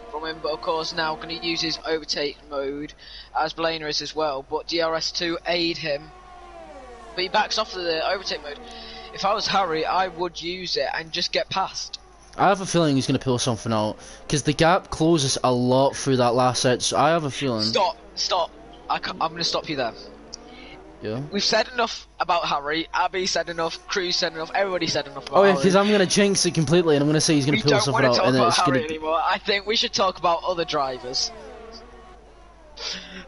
Speaker 2: from him, but of course now going to use his overtake mode as Belena is as well. But DRS2 aid him, but he backs off the overtake mode. If I was Harry, I would use it and just get past.
Speaker 1: I have a feeling he's going to pull something out because the gap closes a lot through that last set. So I have a feeling.
Speaker 2: Stop! I'm going to stop you there.
Speaker 1: Yeah.
Speaker 2: We've said enough about Harry, Abby said enough, Cruz said enough, everybody said enough about
Speaker 1: Harry.
Speaker 2: Harry.
Speaker 1: Because I'm going to jinx it completely and I'm going to say he's going to pull something out. And then it's going to...
Speaker 2: anymore. I think we should talk about other drivers.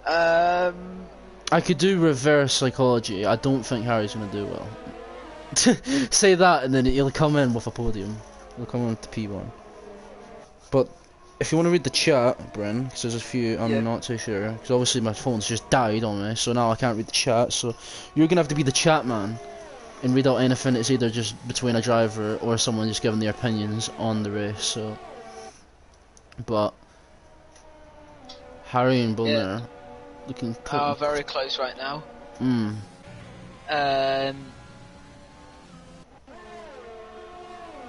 Speaker 2: I
Speaker 1: could do reverse psychology. I don't think Harry's going to do well. Say that and then he'll come in with a podium. He'll come in with the P1. But... if you want to read the chat, Bryn, because there's a few I'm not too sure, because obviously my phone's just died on me, so now I can't read the chat, so you're going to have to be the chat man and read out anything. It's either just between a driver or someone just giving their opinions on the race, so... But... Harry and Billnaire looking pretty...
Speaker 2: very close right now.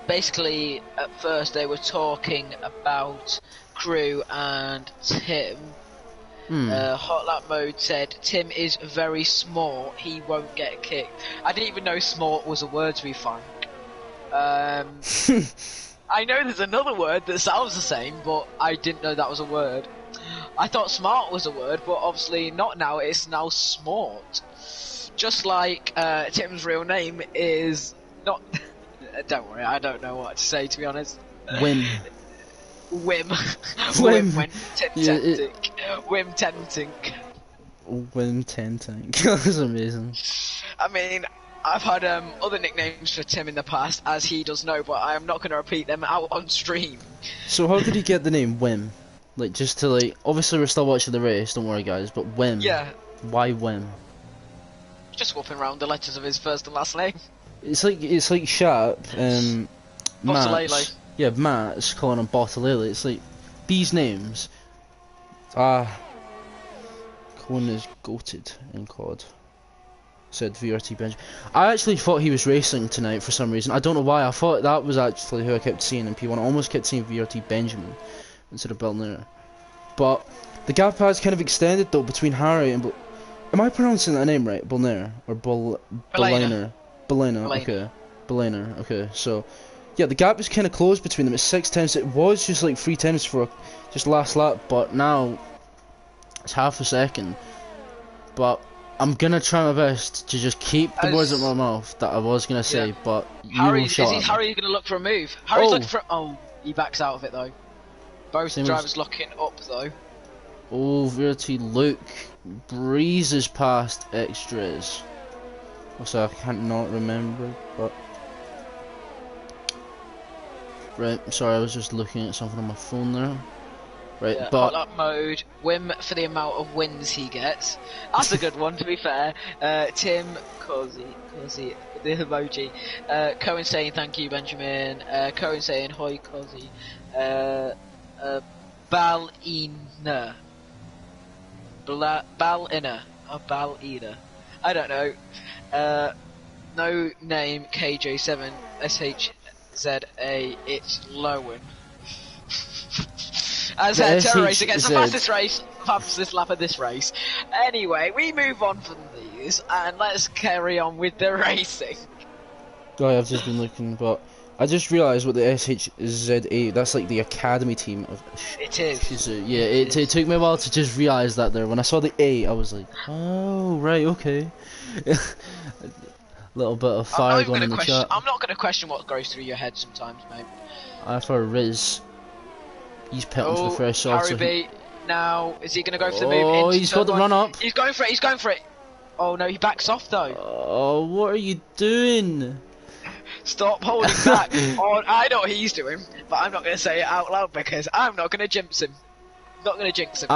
Speaker 2: Basically, at first they were talking about Crew and Tim. Hot Lap Mode said, Tim is very smart, he won't get kicked. I didn't even know smart was a word, to be frank. I know there's another word that sounds the same, but I didn't know that was a word. I thought smart was a word, but obviously not now, it's now smart. Just like Tim's real name is not... Don't worry, I don't know what to say, to be honest.
Speaker 1: Whim.
Speaker 2: Whim.
Speaker 1: Whim.
Speaker 2: Whim.
Speaker 1: Yeah,
Speaker 2: Whim Tentink.
Speaker 1: Whim Tank. That's amazing.
Speaker 2: I mean, I've had other nicknames for Tim in the past, as he does know, but I am not going to repeat them out on stream.
Speaker 1: So how did he get the name Whim? Like, just to like, obviously we're still watching the race, don't worry guys, but Whim.
Speaker 2: Yeah.
Speaker 1: Why Whim?
Speaker 2: Just swapping around the letters of his first and last name.
Speaker 1: It's like Sharp,
Speaker 2: Bottalele.
Speaker 1: Matt's. Yeah, Matt's calling him Bottalele. It's like, these names. Cohen is goated in COD. Said VRT Benjamin. I actually thought he was racing tonight for some reason. I don't know why. I thought that was actually who I kept seeing in P1. I almost kept seeing VRT Benjamin instead of Belner. But the gap has kind of extended though between Harry and. Am I pronouncing that name right? Bolner or Beliner? Belina. Okay. Beliner. Okay. So, yeah, the gap is kind of closed between them. It's 6 tenths. It was just like 3 tenths for just last lap, but now it's half a second. But I'm gonna try my best to just keep the words out my mouth that I was gonna say, but you will shut up.
Speaker 2: Harry gonna look for a move? Harry's looking for. Oh, he backs out of it though. Both drivers locking up though.
Speaker 1: Oh, VRT Luke breezes past extras. Also, I can't not remember, but right. Sorry, I was just looking at something on my phone there. Right,
Speaker 2: yeah,
Speaker 1: but
Speaker 2: hot lap mode, Whim for the amount of wins he gets. That's a good one, to be fair. Tim, Cozy, the emoji. Cohen saying thank you, Benjamin. Cohen saying hoi, Cozy. Balina. Balina. Or Balina. I don't know. No name KJ7 SHZA. It's Lowen. As a terror racer gets the fastest lap of this race. Anyway, we move on from these and let's carry on with the racing.
Speaker 1: Oh, I've just been looking, but I just realised what the SHZA. That's like the academy team of.
Speaker 2: It is.
Speaker 1: Yeah, it took me a while to just realise that there. When I saw the A, I was like, oh right, okay. Little bit of fire going in the chat.
Speaker 2: I'm not going to question what goes through your head sometimes, mate.
Speaker 1: For Riz. He's petting for the fresh sauce.
Speaker 2: Harry B. Now, is he going to go for the move?
Speaker 1: Oh, he's got the run up.
Speaker 2: He's going for it. He's going for it. Oh no, he backs off though.
Speaker 1: Oh, what are you doing?
Speaker 2: Stop holding back. Oh, I know what he's doing, but I'm not going to say it out loud because I'm not going to jinx him. Not going to jinx him.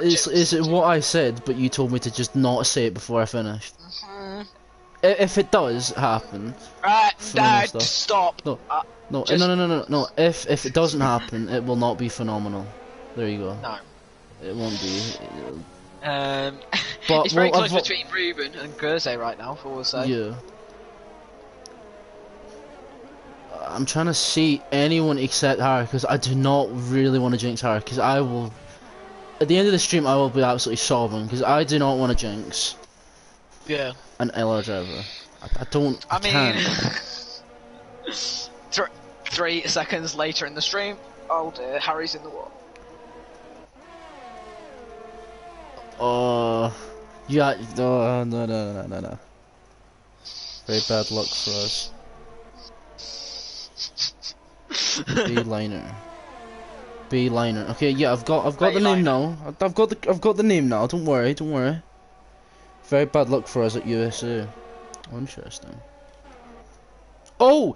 Speaker 1: Is it what I said? But you told me to just not say it before I finished. If it does happen.
Speaker 2: Right, Dad, stop.
Speaker 1: No. No. If it doesn't happen, it will not be phenomenal. There you go.
Speaker 2: No.
Speaker 1: It won't be.
Speaker 2: But it's very close between Ruben and Gerze right now, for all we'll say.
Speaker 1: Yeah. I'm trying to see anyone except Harry, because I do not really want to jinx Harry, because I will... At the end of the stream, I will be absolutely sobbing, because I do not want to jinx...
Speaker 2: Yeah.
Speaker 1: An LR driver. I don't...
Speaker 2: I mean... 3 seconds later in the stream, oh dear, Harry's in the wall.
Speaker 1: Yeah, no. Very bad luck for us. B-liner. Okay, yeah, I've got the name now. I've got the name now. Don't worry. Very bad luck for us at USA. Interesting. Oh,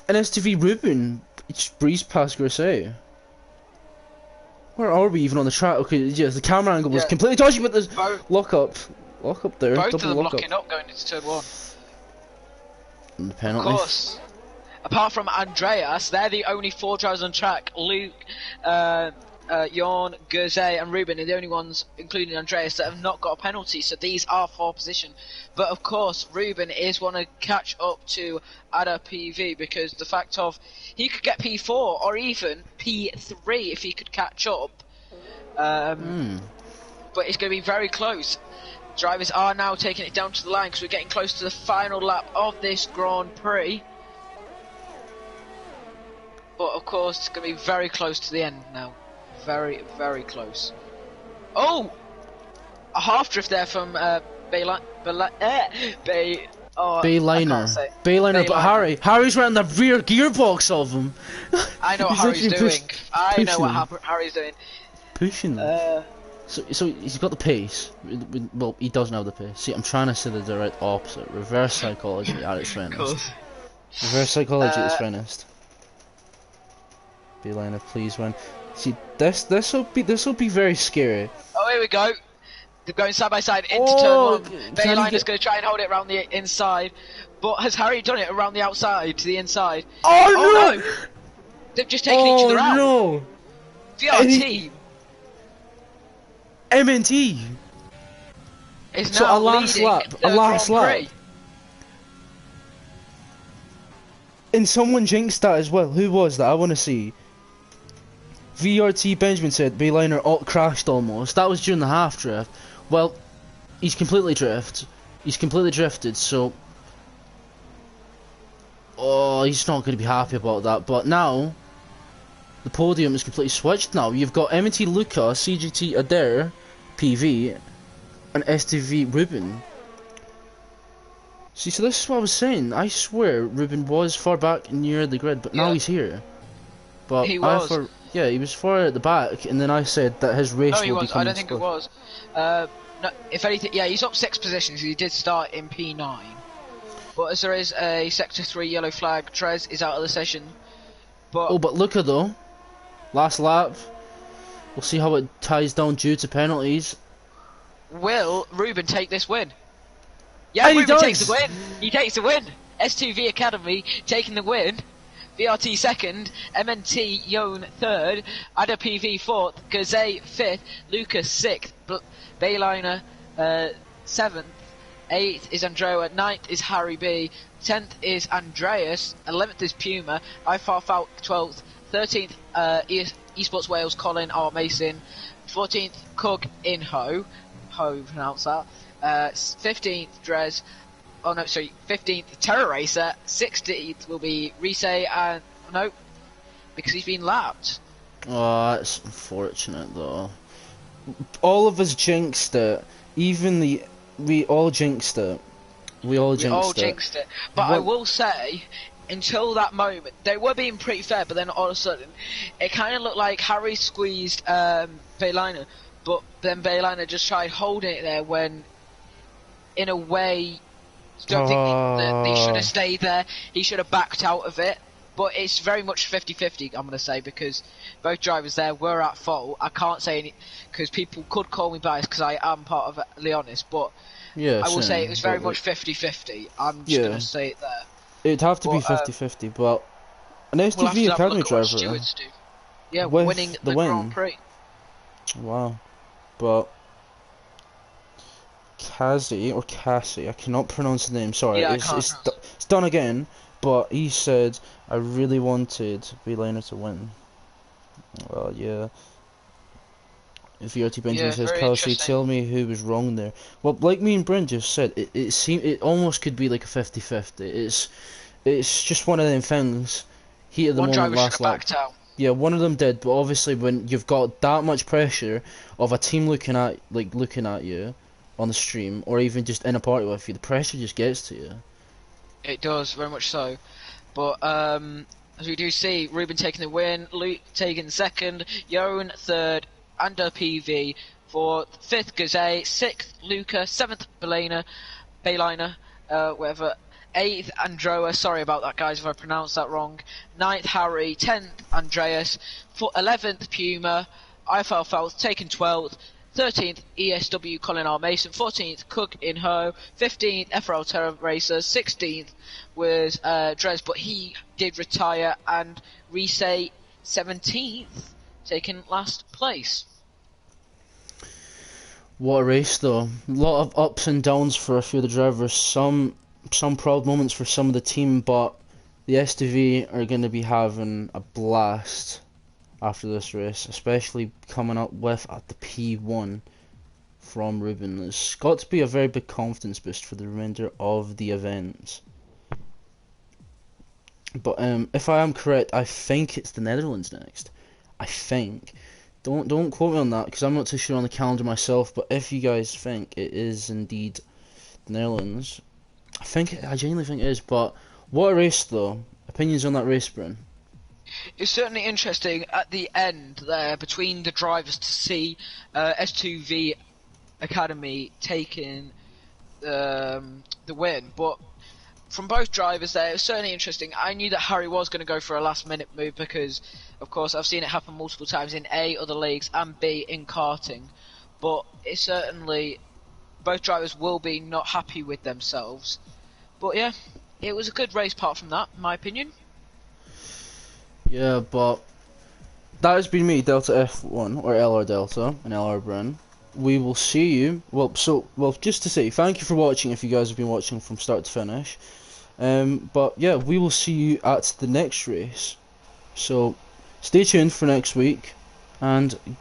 Speaker 1: an STV Ruben. It's breezed past Grisey. Where are we even on the track? Okay, yes, the camera angle was completely dodgy, but there's lock up there.
Speaker 2: Both of them locking up going into turn 1.
Speaker 1: And the penalty.
Speaker 2: Of course. Apart from Andreas, they're the only 4 drivers on track. Luke, Jorn, Gerze and Ruben are the only ones, including Andreas, that have not got a penalty, so these are 4 position. But of course, Ruben is want to catch up to Ada PV, because the fact of he could get P4 or even P3 if he could catch up. But it's going to be very close. Drivers are now taking it down to the line because we're getting close to the final lap of this Grand Prix. But of course, it's going to be very close to the end now. Very, very close. Oh! A half drift there from Oh, I can't
Speaker 1: Bayliner.
Speaker 2: say.
Speaker 1: Bayliner, but
Speaker 2: Bayliner.
Speaker 1: Harry's running the rear gearbox of him.
Speaker 2: I know what
Speaker 1: He's
Speaker 2: Harry's
Speaker 1: literally
Speaker 2: doing. I know
Speaker 1: pushing
Speaker 2: what
Speaker 1: him.
Speaker 2: Harry's doing.
Speaker 1: Pushing him.
Speaker 2: Uh,
Speaker 1: So he's got the pace. Well, he doesn't have the pace. See, I'm trying to say the direct opposite. Reverse psychology at its
Speaker 2: of
Speaker 1: finest.
Speaker 2: course.
Speaker 1: Reverse psychology at its finest. Beeline, please win. See, this will be very scary.
Speaker 2: Oh, here we go. They're going side by side into
Speaker 1: Oh,
Speaker 2: turn one.
Speaker 1: can he
Speaker 2: Bayliner's going to try and hold it around the inside, but has Harry done it around the outside to the inside?
Speaker 1: Oh,
Speaker 2: no! They've just taken each other out.
Speaker 1: Oh no!
Speaker 2: VRT
Speaker 1: MNT.
Speaker 2: is
Speaker 1: So
Speaker 2: now
Speaker 1: a last
Speaker 2: leading
Speaker 1: lap,
Speaker 2: the
Speaker 1: a last
Speaker 2: Grand
Speaker 1: lap.
Speaker 2: Prix.
Speaker 1: And someone jinxed that as well. Who was that? I want to see. VRT Benjamin said Bayliner crashed almost. That was during the half drift. Well, he's completely drifted. He's completely drifted, so... Oh, he's not going to be happy about that. But now, the podium is completely switched now. You've got M&T Luca, CGT Adair, PV, and STV Ruben. See, so this is what I was saying. I swear Ruben was far back near the grid, but now he's here. But
Speaker 2: He was.
Speaker 1: Yeah, he was far at the back, and then I said that his race
Speaker 2: No, he
Speaker 1: will be
Speaker 2: was. I
Speaker 1: coming
Speaker 2: don't think it was. No, if anything, yeah, he's up 6 positions. He did start in P9. But as there is a Sector 3 yellow flag, Trez is out of the session. But
Speaker 1: Oh, but Luca though, last lap. We'll see how it ties down due to penalties.
Speaker 2: will Ruben take this win? Yeah,
Speaker 1: And he
Speaker 2: Ruben
Speaker 1: does.
Speaker 2: takes the win. He takes the win. S2V Academy taking the win. VRT second, MNT Yon third, Ada PV fourth, Gazay fifth, Lucas sixth, Bayliner seventh, eighth is Andrea, ninth is Harry B, 10th is Andreas, 11th is Puma, iFarFalk 12th, 13th Esports Wales Colin R Mason, 14th Cug Inho, how pronounce that, 15th Drez. Oh no, sorry, 15th Terror Racer, 16th will be Rise and no, because he's been lapped.
Speaker 1: Oh, that's unfortunate though. All of us jinxed it. We all jinxed it. We all jinxed it.
Speaker 2: But I will say, until that moment, they were being pretty fair. But then all of a sudden, it kind of looked like Harry squeezed Bayliner, but then Bayliner just tried holding it there when, in a way. Don't think that he should have stayed there. He should have backed out of it. But it's very much 50-50, I'm going to say, because both drivers there were at fault. I can't say any, because people could call me biased because I am part of Leonis, but
Speaker 1: yeah,
Speaker 2: I will say it was very much 50-50. I'm just going to say it there.
Speaker 1: It'd have to be 50-50, but an STV Academy driver.
Speaker 2: Yeah,
Speaker 1: with
Speaker 2: winning the
Speaker 1: win.
Speaker 2: Grand Prix.
Speaker 1: Wow. But Cassie, I cannot pronounce the name, sorry,
Speaker 2: Yeah,
Speaker 1: it's done again, but he said, I really wanted Bayliner to win. Well, yeah. If VRT Benjamin says, Kelsey, tell me who was wrong there. Well, like me and Brent just said, it almost could be like a 50-50. It's just one of them things. Heat of the moment, last lap. Yeah, one of them did, but obviously when you've got that much pressure of a team looking at you on the stream, or even just in a party with you, the pressure just gets to you.
Speaker 2: It does, very much so. But as we do see, Ruben taking the win, Luke taking second, Yon third, under PV, fourth, fifth Gazay, sixth Luca, 7th Bayliner, whatever, 8th Andrea, sorry about that guys if I pronounced that wrong, 9th Harry, 10th Andreas, 11th Puma, iFarFalk taking 12th, 13th ESW Colin R Mason, 14th Cook Inho, 15th FRL Terror Racer, 16th was Drez, but he did retire, and Rise 17th, taking last place.
Speaker 1: What a race though. A lot of ups and downs for a few of the drivers, some proud moments for some of the team, but the STV are going to be having a blast after this race, especially coming up with at the P1 from Ruben. It's got to be a very big confidence boost for the remainder of the events. But if I am correct, I think it's the Netherlands next. I think. Don't quote me on that because I'm not too sure on the calendar myself. But if you guys think it is indeed the Netherlands, I genuinely think it is. But what a race, though. Opinions on that race, Bryn?
Speaker 2: It's certainly interesting at the end there between the drivers to see S2V Academy taking the win, but from both drivers there, it was certainly interesting. I knew that Harry was going to go for a last-minute move because, of course, I've seen it happen multiple times in A, other leagues, and B, in karting. But it certainly, both drivers will be not happy with themselves. But yeah, it was a good race apart from that, in my opinion.
Speaker 1: Yeah, but that has been me, Delta F1, or LR Delta, and LR Bryn. We will see you. Well, just to say, thank you for watching if you guys have been watching from start to finish. But yeah, we will see you at the next race. So stay tuned for next week, and